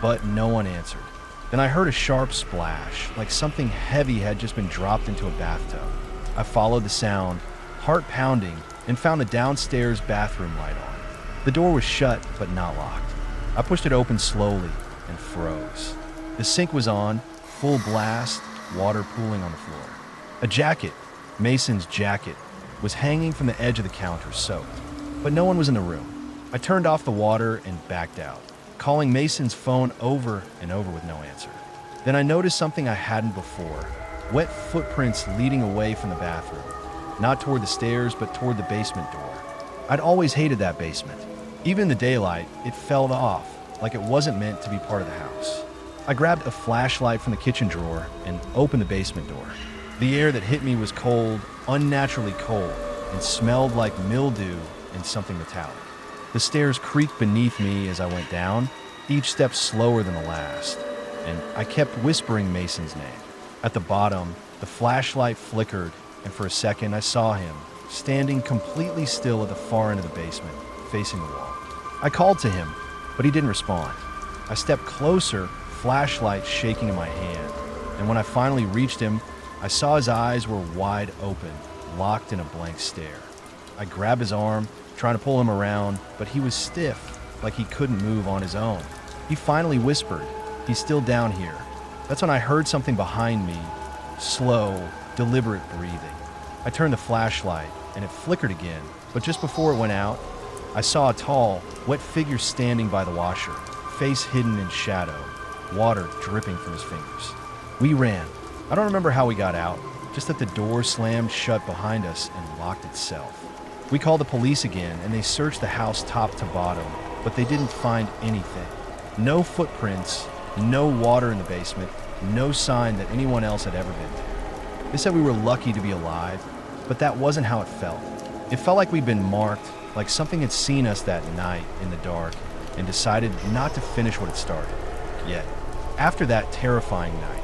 but no one answered. Then I heard a sharp splash, like something heavy had just been dropped into a bathtub. I followed the sound, heart pounding, and found the downstairs bathroom light on. The door was shut, but not locked. I pushed it open slowly and froze. The sink was on, full blast, water pooling on the floor. A jacket, Mason's jacket, was hanging from the edge of the counter, soaked. But no one was in the room. I turned off the water and backed out, calling Mason's phone over and over with no answer. Then I noticed something I hadn't before. Wet footprints leading away from the bathroom. Not toward the stairs, but toward the basement door. I'd always hated that basement. Even in the daylight, it felt off, like it wasn't meant to be part of the house. I grabbed a flashlight from the kitchen drawer and opened the basement door. The air that hit me was cold, unnaturally cold, and smelled like mildew and something metallic. The stairs creaked beneath me as I went down, each step slower than the last, and I kept whispering Mason's name. At the bottom, the flashlight flickered, and for a second I saw him, standing completely still at the far end of the basement, facing the wall. I called to him, but he didn't respond. I stepped closer, flashlight shaking in my hand, and when I finally reached him, I saw his eyes were wide open, locked in a blank stare. I grabbed his arm, trying to pull him around, but he was stiff, like he couldn't move on his own. He finally whispered, "He's still down here." That's when I heard something behind me, slow, deliberate breathing. I turned the flashlight, and it flickered again, but just before it went out, I saw a tall, wet figure standing by the washer, face hidden in shadow, water dripping from his fingers. We ran. I don't remember how we got out, just that the door slammed shut behind us and locked itself. We called the police again, and they searched the house top to bottom, but they didn't find anything. No footprints, no water in the basement, no sign that anyone else had ever been there. They said we were lucky to be alive, but that wasn't how it felt. It felt like we'd been marked, like something had seen us that night in the dark and decided not to finish what it started. Yet, after that terrifying night,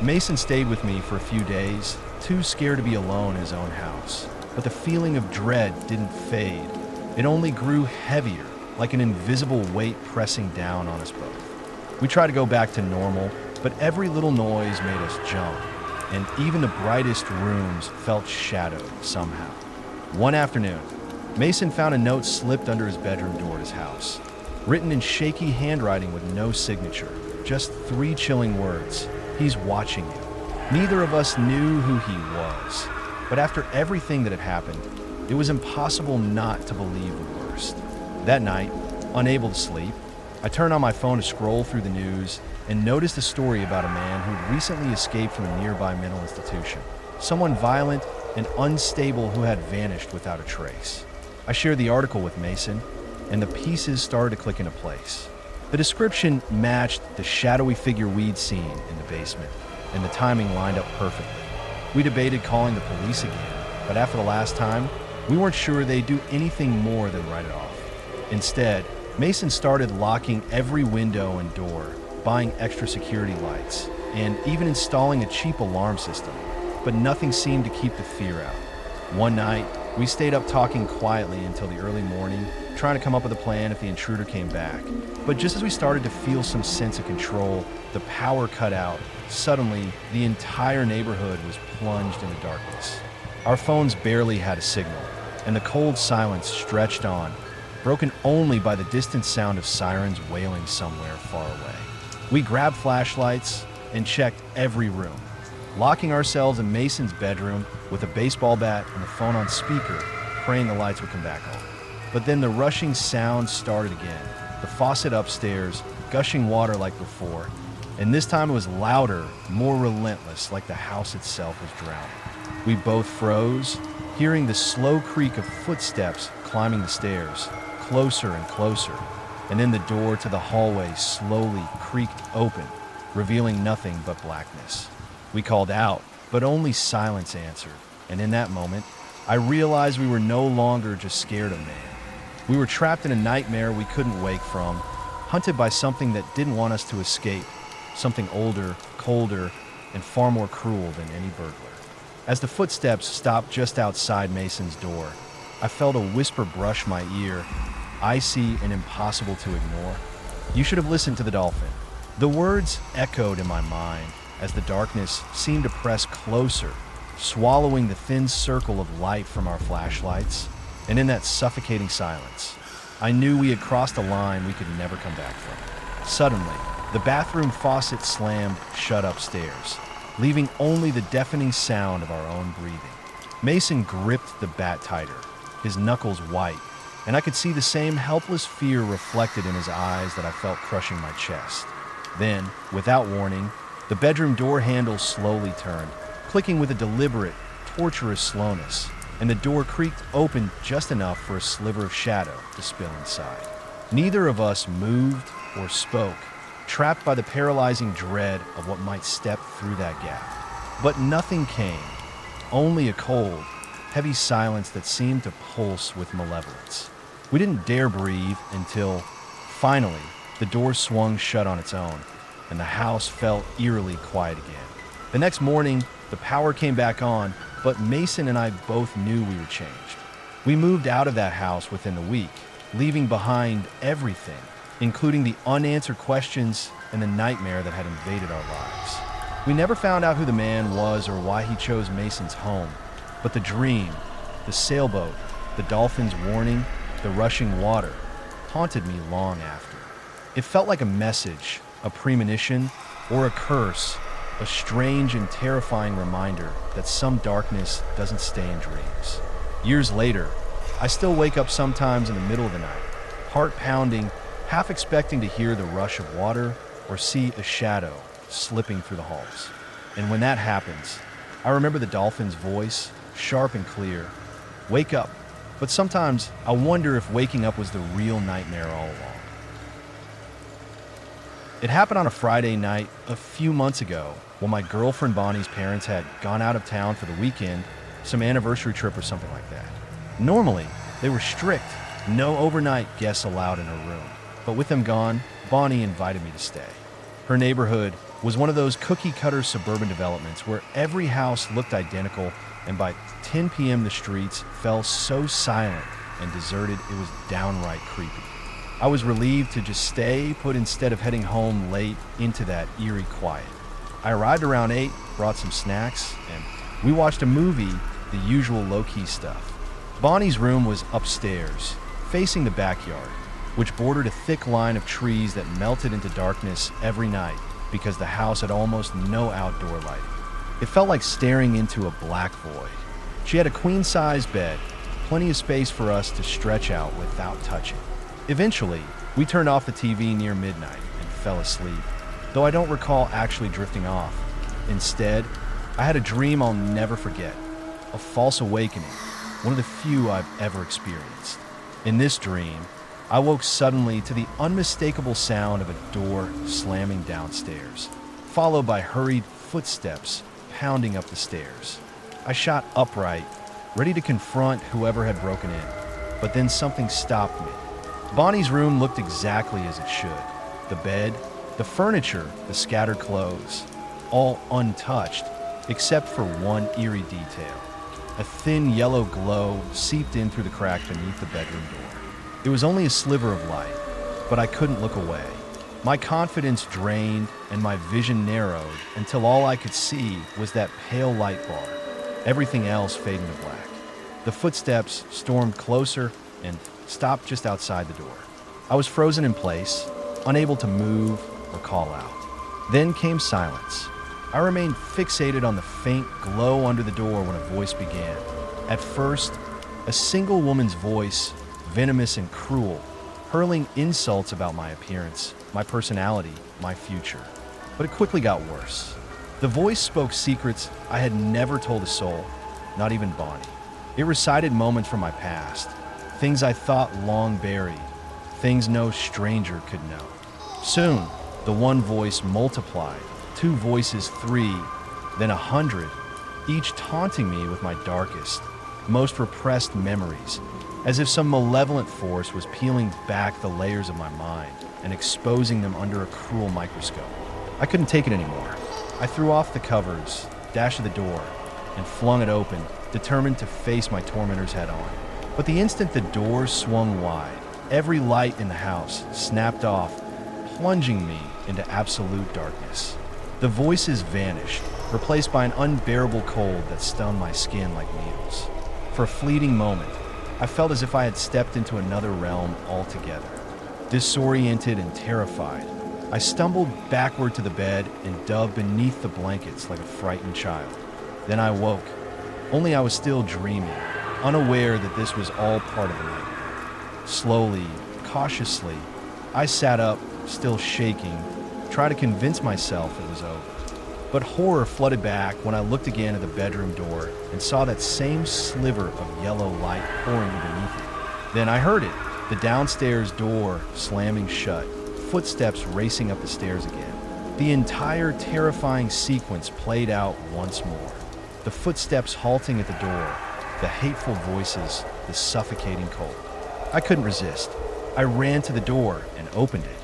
Mason stayed with me for a few days, too scared to be alone in his own house. But the feeling of dread didn't fade. It only grew heavier, like an invisible weight pressing down on us both. We tried to go back to normal, but every little noise made us jump, and even the brightest rooms felt shadowed somehow. One afternoon, Mason found a note slipped under his bedroom door at his house, written in shaky handwriting with no signature, just 3 chilling words: "He's watching you." Neither of us knew who he was, but after everything that had happened, it was impossible not to believe the worst. That night, unable to sleep, I turned on my phone to scroll through the news and noticed a story about a man who'd recently escaped from a nearby mental institution. Someone violent and unstable who had vanished without a trace. I shared the article with Mason, and the pieces started to click into place. The description matched the shadowy figure we'd seen in the basement, and the timing lined up perfectly. We debated calling the police again, but after the last time, we weren't sure they'd do anything more than write it off. Instead, Mason started locking every window and door, buying extra security lights, and even installing a cheap alarm system, but nothing seemed to keep the fear out. One night, we stayed up talking quietly until the early morning, trying to come up with a plan if the intruder came back. But just as we started to feel some sense of control, the power cut out. Suddenly, the entire neighborhood was plunged into darkness. Our phones barely had a signal, and the cold silence stretched on, broken only by the distant sound of sirens wailing somewhere far away. We grabbed flashlights and checked every room, locking ourselves in Mason's bedroom with a baseball bat and the phone on speaker, praying the lights would come back on. But then the rushing sound started again, the faucet upstairs, gushing water like before, and this time it was louder, more relentless, like the house itself was drowning. We both froze, hearing the slow creak of footsteps climbing the stairs, closer and closer, and then the door to the hallway slowly creaked open, revealing nothing but blackness. We called out, but only silence answered, and in that moment, I realized we were no longer just scared of man. We were trapped in a nightmare we couldn't wake from, hunted by something that didn't want us to escape, something older, colder, and far more cruel than any burglar. As the footsteps stopped just outside Mason's door, I felt a whisper brush my ear, icy and impossible to ignore. "You should have listened to the dolphin." The words echoed in my mind as the darkness seemed to press closer, swallowing the thin circle of light from our flashlights. And in that suffocating silence, I knew we had crossed a line we could never come back from. Suddenly, the bathroom faucet slammed shut upstairs, leaving only the deafening sound of our own breathing. Mason gripped the bat tighter, his knuckles white, and I could see the same helpless fear reflected in his eyes that I felt crushing my chest. Then, without warning, the bedroom door handle slowly turned, clicking with a deliberate, torturous slowness, and the door creaked open just enough for a sliver of shadow to spill inside. Neither of us moved or spoke, trapped by the paralyzing dread of what might step through that gap. But nothing came, only a cold, heavy silence that seemed to pulse with malevolence. We didn't dare breathe until, finally, the door swung shut on its own, and the house felt eerily quiet again. The next morning, the power came back on, but Mason and I both knew we were changed. We moved out of that house within a week, leaving behind everything, including the unanswered questions and the nightmare that had invaded our lives. We never found out who the man was or why he chose Mason's home, but the dream, the sailboat, the dolphin's warning, the rushing water, haunted me long after. It felt like a message, a premonition, or a curse, a strange and terrifying reminder that some darkness doesn't stay in dreams. Years later, I still wake up sometimes in the middle of the night, heart pounding, half expecting to hear the rush of water or see a shadow slipping through the halls. And when that happens, I remember the dolphin's voice, sharp and clear, "Wake up." But sometimes I wonder if waking up was the real nightmare all along. It happened on a Friday night a few months ago when my girlfriend Bonnie's parents had gone out of town for the weekend, some anniversary trip or something like that. Normally, they were strict, no overnight guests allowed in her room. But with them gone, Bonnie invited me to stay. Her neighborhood was one of those cookie-cutter suburban developments where every house looked identical, and by 10 p.m. the streets fell so silent and deserted it was downright creepy. I was relieved to just stay put instead of heading home late into that eerie quiet. I arrived around 8, brought some snacks, and we watched a movie, the usual low-key stuff. Bonnie's room was upstairs, facing the backyard, which bordered a thick line of trees that melted into darkness every night because the house had almost no outdoor lighting. It felt like staring into a black void. She had a queen-size bed, plenty of space for us to stretch out without touching. Eventually, we turned off the TV near midnight and fell asleep, though I don't recall actually drifting off. Instead, I had a dream I'll never forget, a false awakening, one of the few I've ever experienced. In this dream, I woke suddenly to the unmistakable sound of a door slamming downstairs, followed by hurried footsteps pounding up the stairs. I shot upright, ready to confront whoever had broken in, but then something stopped me. Bonnie's room looked exactly as it should. The bed, the furniture, the scattered clothes, all untouched, except for one eerie detail. A thin yellow glow seeped in through the crack beneath the bedroom door. It was only a sliver of light, but I couldn't look away. My confidence drained and my vision narrowed until all I could see was that pale light bar, everything else fading to black. The footsteps stormed closer and stopped just outside the door. I was frozen in place, unable to move or call out. Then came silence. I remained fixated on the faint glow under the door when a voice began. At first, a single woman's voice, venomous and cruel, hurling insults about my appearance, my personality, my future. But it quickly got worse. The voice spoke secrets I had never told a soul, not even Bonnie. It recited moments from my past, things I thought long buried, things no stranger could know. Soon, the one voice multiplied, 2 voices, 3, then 100, each taunting me with my darkest, most repressed memories, as if some malevolent force was peeling back the layers of my mind and exposing them under a cruel microscope. I couldn't take it anymore. I threw off the covers, dashed to the door, and flung it open, determined to face my tormentors head on. But the instant the door swung wide, every light in the house snapped off, plunging me into absolute darkness. The voices vanished, replaced by an unbearable cold that stung my skin like needles. For a fleeting moment, I felt as if I had stepped into another realm altogether. Disoriented and terrified, I stumbled backward to the bed and dug beneath the blankets like a frightened child. Then I woke, only I was still dreaming, unaware that this was all part of the nightmare. Slowly, cautiously, I sat up, still shaking, tried to convince myself it was over. But horror flooded back when I looked again at the bedroom door and saw that same sliver of yellow light pouring beneath it. Then I heard it, the downstairs door slamming shut, footsteps racing up the stairs again. The entire terrifying sequence played out once more. The footsteps halting at the door, the hateful voices, the suffocating cold. I couldn't resist. I ran to the door and opened it,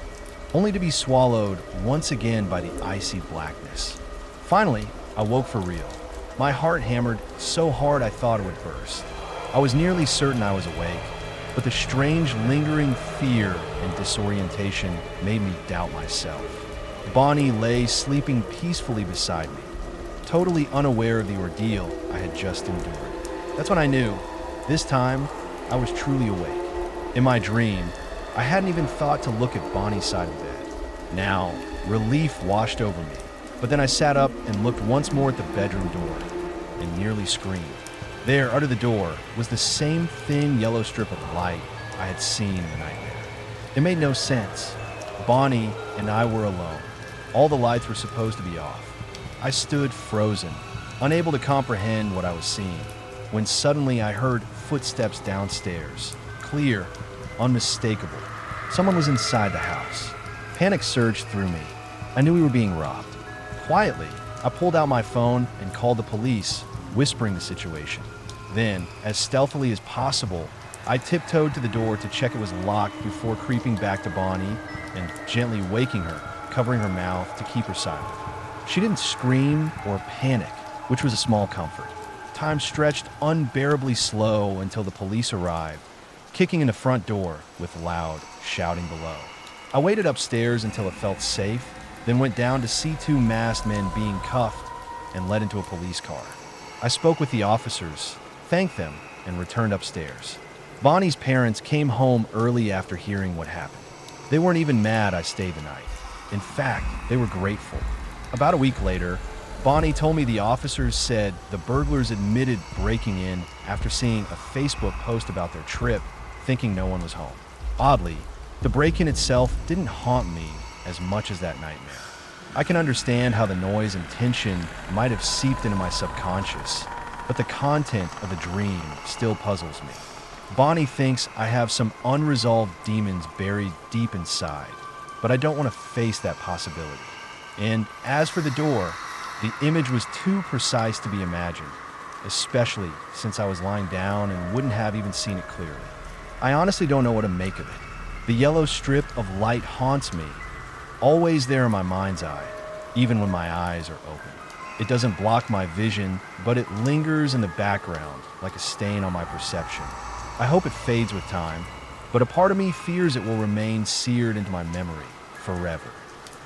only to be swallowed once again by the icy blackness. Finally, I woke for real. My heart hammered so hard I thought it would burst. I was nearly certain I was awake, but the strange lingering fear and disorientation made me doubt myself. Bonnie lay sleeping peacefully beside me, totally unaware of the ordeal I had just endured. That's when I knew, this time, I was truly awake. In my dream, I hadn't even thought to look at Bonnie's side of the bed. Now, relief washed over me, but then I sat up and looked once more at the bedroom door and nearly screamed. There, under the door, was the same thin yellow strip of light I had seen in the nightmare. It made no sense. Bonnie and I were alone. All the lights were supposed to be off. I stood frozen, unable to comprehend what I was seeing, when suddenly I heard footsteps downstairs. Clear, unmistakable. Someone was inside the house. Panic surged through me. I knew we were being robbed. Quietly, I pulled out my phone and called the police, whispering the situation. Then, as stealthily as possible, I tiptoed to the door to check it was locked before creeping back to Bonnie and gently waking her, covering her mouth to keep her silent. She didn't scream or panic, which was a small comfort. Time stretched unbearably slow until the police arrived, kicking in the front door with loud shouting below. I waited upstairs until it felt safe, then went down to see two masked men being cuffed and led into a police car. I spoke with the officers, thanked them, and returned upstairs. Bonnie's parents came home early after hearing what happened. They weren't even mad I stayed the night. In fact, they were grateful. About a week later, Bonnie told me the officers said the burglars admitted breaking in after seeing a Facebook post about their trip, thinking no one was home. Oddly, the break-in itself didn't haunt me as much as that nightmare. I can understand how the noise and tension might have seeped into my subconscious, but the content of the dream still puzzles me. Bonnie thinks I have some unresolved demons buried deep inside, but I don't want to face that possibility. And as for the door, the image was too precise to be imagined, especially since I was lying down and wouldn't have even seen it clearly. I honestly don't know what to make of it. The yellow strip of light haunts me, always there in my mind's eye, even when my eyes are open. It doesn't block my vision, but it lingers in the background like a stain on my perception. I hope it fades with time, but a part of me fears it will remain seared into my memory forever.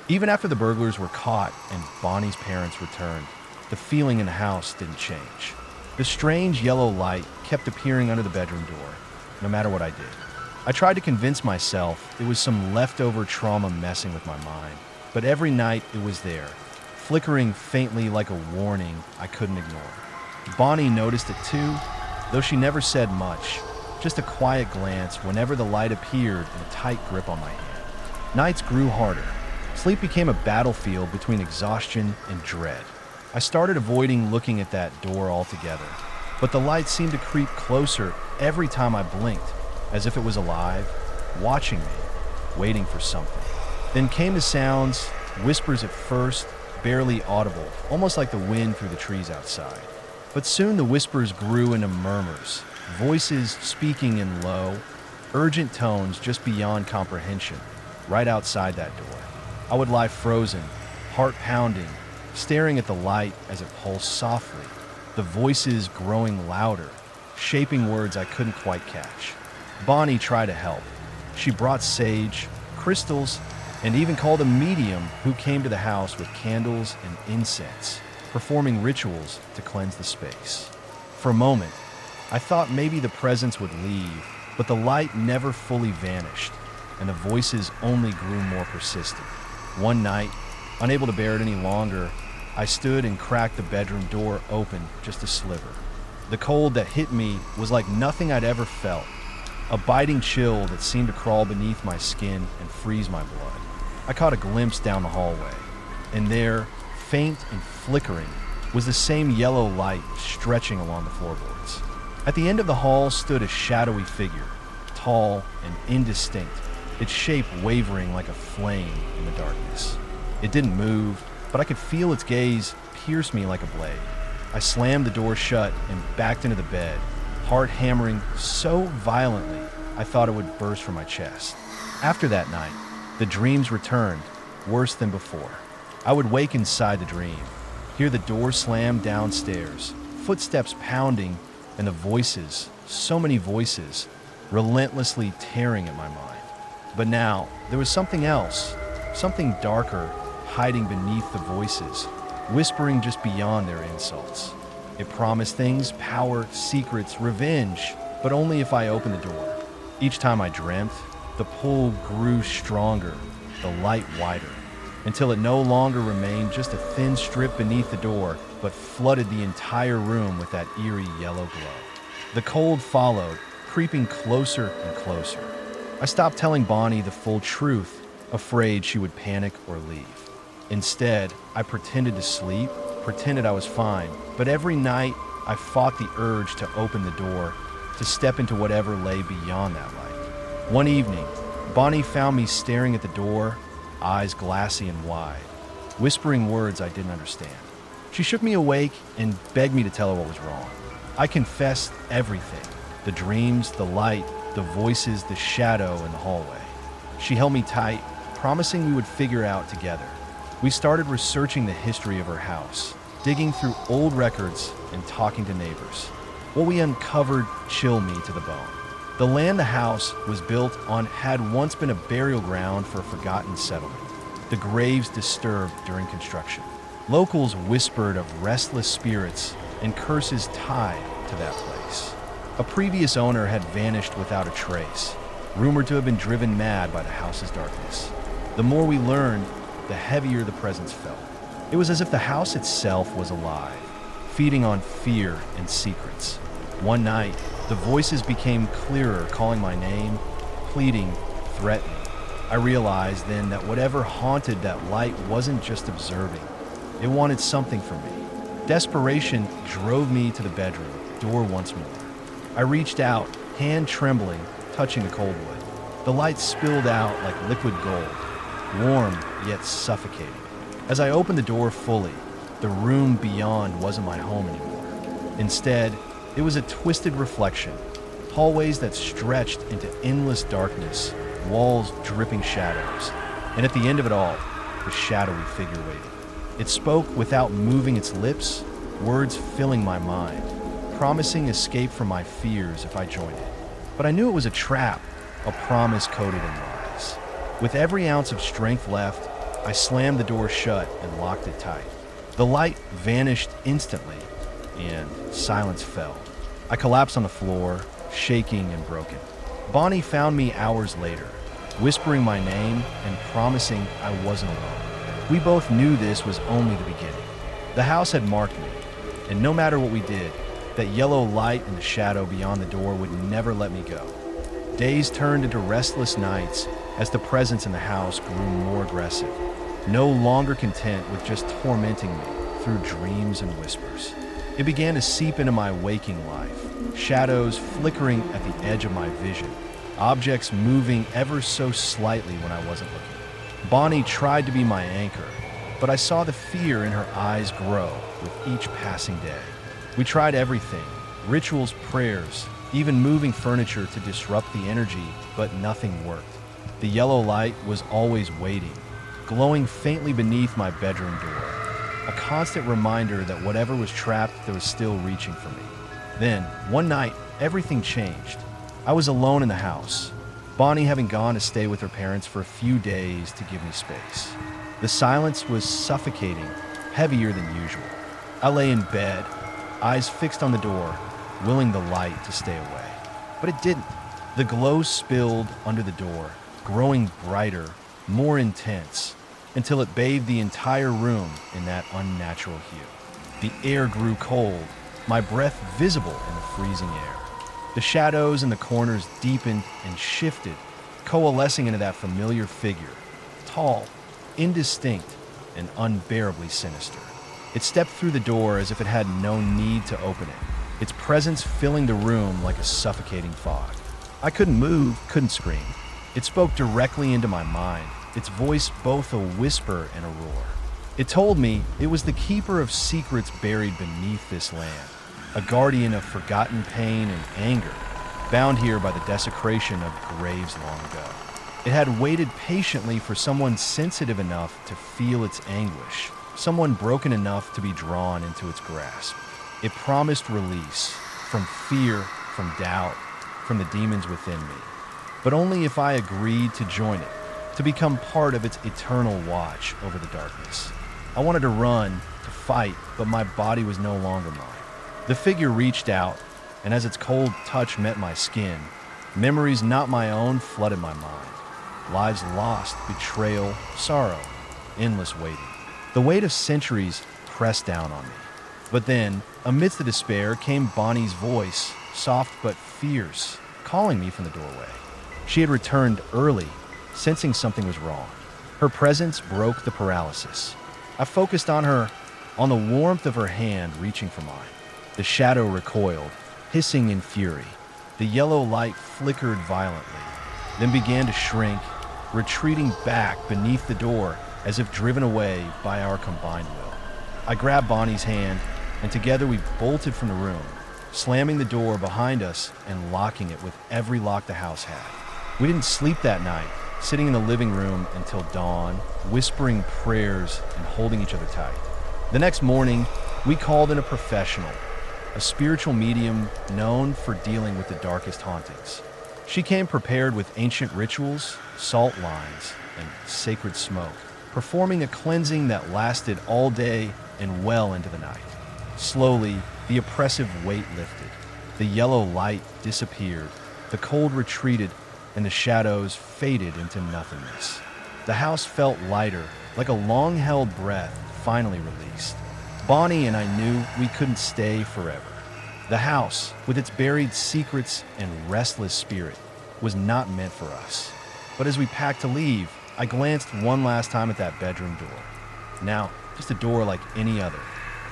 Even after the burglars were caught and Bonnie's parents returned, the feeling in the house didn't change. The strange yellow light kept appearing under the bedroom door, no matter what I did. I tried to convince myself it was some leftover trauma messing with my mind, but every night it was there, flickering faintly like a warning I couldn't ignore. Bonnie noticed it too, though she never said much, just a quiet glance whenever the light appeared and a tight grip on my hand. Nights grew harder. Sleep became a battlefield between exhaustion and dread. I started avoiding looking at that door altogether, but the light seemed to creep closer every time I blinked, as if it was alive, watching me, waiting for something. Then came the sounds, whispers at first, barely audible, almost like the wind through the trees outside. But soon the whispers grew into murmurs, voices speaking in low, urgent tones just beyond comprehension, right outside that door. I would lie frozen, heart pounding, staring at the light as it pulsed softly, the voices growing louder, shaping words I couldn't quite catch. Bonnie tried to help. She brought sage, crystals, and even called a medium who came to the house with candles and incense, performing rituals to cleanse the space. For a moment, I thought maybe the presence would leave, but the light never fully vanished, and the voices only grew more persistent. One night, unable to bear it any longer, I stood and cracked the bedroom door open just a sliver. The cold that hit me was like nothing I'd ever felt, a biting chill that seemed to crawl beneath my skin and freeze my blood. I caught a glimpse down the hallway, and there, faint and flickering, was the same yellow light stretching along the floorboards. At the end of the hall stood a shadowy figure, tall and indistinct, its shape wavering like a flame in the darkness. It didn't move, but I could feel its gaze pierce me like a blade. I slammed the door shut and backed into the bed, heart hammering so violently I thought it would burst from my chest. After that night, the dreams returned, worse than before. I would wake inside the dream, hear the door slam downstairs, footsteps pounding, and the voices, so many voices, relentlessly tearing at my mind. But now, there was something else, something darker, hiding beneath the voices, whispering just beyond their insults. It promised things, power, secrets, revenge, but only if I opened the door. Each time I dreamt, the pull grew stronger, the light wider, until it no longer remained just a thin strip beneath the door, but flooded the entire room with that eerie yellow glow. The cold followed, creeping closer and closer. I stopped telling Bonnie the full truth, afraid she would panic or leave. Instead, I pretended to sleep, pretended I was fine, but every night I fought the urge to open the door, to step into whatever lay beyond that light. One evening, Bonnie found me staring at the door, eyes glassy and wide, whispering words I didn't understand. She shook me awake and begged me to tell her what was wrong. I confessed everything, the dreams, the light, the voices, the shadow in the hallway. She held me tight, promising we would figure out together. We started researching the history of her house, digging through old records and talking to neighbors. What we uncovered chilled me to the bone. The land the house was built on had once been a burial ground for a forgotten settlement, the graves disturbed during construction. Locals whispered of restless spirits and curses tied to that place. A previous owner had vanished without a trace, rumored to have been driven mad by the house's darkness. The more we learned, the heavier the presence felt. It was as if the house itself was alive, feeding on fear and secrets. One night, the voices became clearer, calling my name, pleading, threatening. I realized then that whatever haunted that light wasn't just observing. It wanted something from me. Desperation drove me to the bedroom, door once more. I reached out, hand trembling, touching the cold wood. The light spilled out like liquid gold, warm yet suffocating. As I opened the door fully, the room beyond wasn't my home anymore. Instead, it was a twisted reflection, hallways that stretched into endless darkness, walls dripping shadows, and at the end of it all, the shadowy figure waiting. It spoke without moving its lips, words filling my mind, promising escape from my fears if I joined it. But I knew it was a trap, a promise coded in lies. With every ounce of strength left, I slammed the door shut and locked it tight. The light vanished instantly, and silence fell. I collapsed on the floor, shaking and broken. Bonnie found me hours later, whispering my name and promising I wasn't alone. We both knew this was only the beginning. The house had marked me, and no matter what we did, that yellow light in the shadow beyond the door would never let me go. Days turned into restless nights as the presence in the house grew more aggressive, no longer content with just tormenting me through dreams and whispers. It began to seep into my waking life, shadows flickering at the edge of my vision, objects moving ever so slightly when I wasn't looking. Bonnie tried to be my anchor, but I saw the fear in her eyes grow with each passing day. We tried everything, rituals, prayers, even moving furniture to disrupt the energy, but nothing worked. The yellow light was always waiting, glowing faintly beneath my bedroom door, a constant reminder that whatever was trapped, there was still reaching for me. Then, one night, everything changed. I was alone in the house, Bonnie having gone to stay with her parents for a few days to give me space. The silence was suffocating, heavier than usual. I lay in bed, eyes fixed on the door, willing the light to stay away. But it didn't. The glow spilled under the door, growing brighter, more intense, until it bathed the entire room in that unnatural hue. The air grew cold, my breath visible in the freezing air. The shadows in the corners deepened and shifted, coalescing into that familiar figure, tall, indistinct, and unbearably sinister. It stepped through the door as if it had no need to open it, its presence filling the room like a suffocating fog. I couldn't move, couldn't scream. It spoke directly into my mind, its voice both a whisper and a roar. It told me it was the keeper of secrets buried beneath this land, a guardian of forgotten pain and anger, bound here by the desecration of graves long ago. It had waited patiently for someone sensitive enough to feel its anguish, someone broken enough to be drawn into its grasp. It promised release from fear, from doubt, from the demons within me, but only if I agreed to join it, to become part of its eternal watch over the darkness. I wanted to run, to fight, but my body was no longer mine. The figure reached out, and as its cold touch met my skin, memories not my own flooded my mind. Lives lost, betrayal, sorrow, endless waiting. The weight of centuries pressed down on me. But then, amidst the despair, came Bonnie's voice, soft but fierce, calling me from the doorway. She had returned early, sensing something was wrong. Her presence broke the paralysis. I focused on her, on the warmth of her hand reaching for mine. The shadow recoiled, hissing in fury. The yellow light flickered violently, then began to shrink, retreating back beneath the door as if driven away by our combined will. I grabbed Bonnie's hand, and together we bolted from the room, slamming the door behind us and locking it with every lock the house had. We didn't sleep that night, sitting in the living room until dawn, whispering prayers and holding each other tight. The next morning, we called in a professional, a spiritual medium known for dealing with the darkest hauntings. She came prepared with ancient rituals, salt lines, and sacred smoke, performing a cleansing that lasted all day and well into the night. Slowly, the oppressive weight lifted. The yellow light disappeared, the cold retreated, and the shadows faded into nothingness. The house felt lighter, like a long-held breath finally released. Bonnie and I knew we couldn't stay forever. The house, with its buried secrets and restless spirit, was not meant for us. But as we packed to leave, I glanced one last time at that bedroom door. Now, just a door like any other.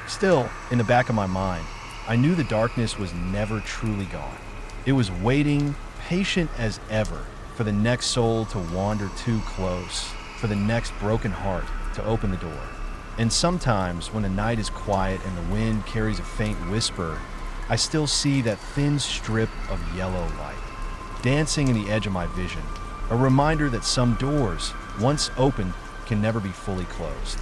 Still, in the back of my mind, I knew the darkness was never truly gone. It was waiting, patient as ever, for the next soul to wander too close, for the next broken heart to open the door. And sometimes, when the night is quiet and the wind carries a faint whisper, I still see that thin strip of yellow light, dancing in the edge of my vision, a reminder that some doors, once opened, can never be fully closed.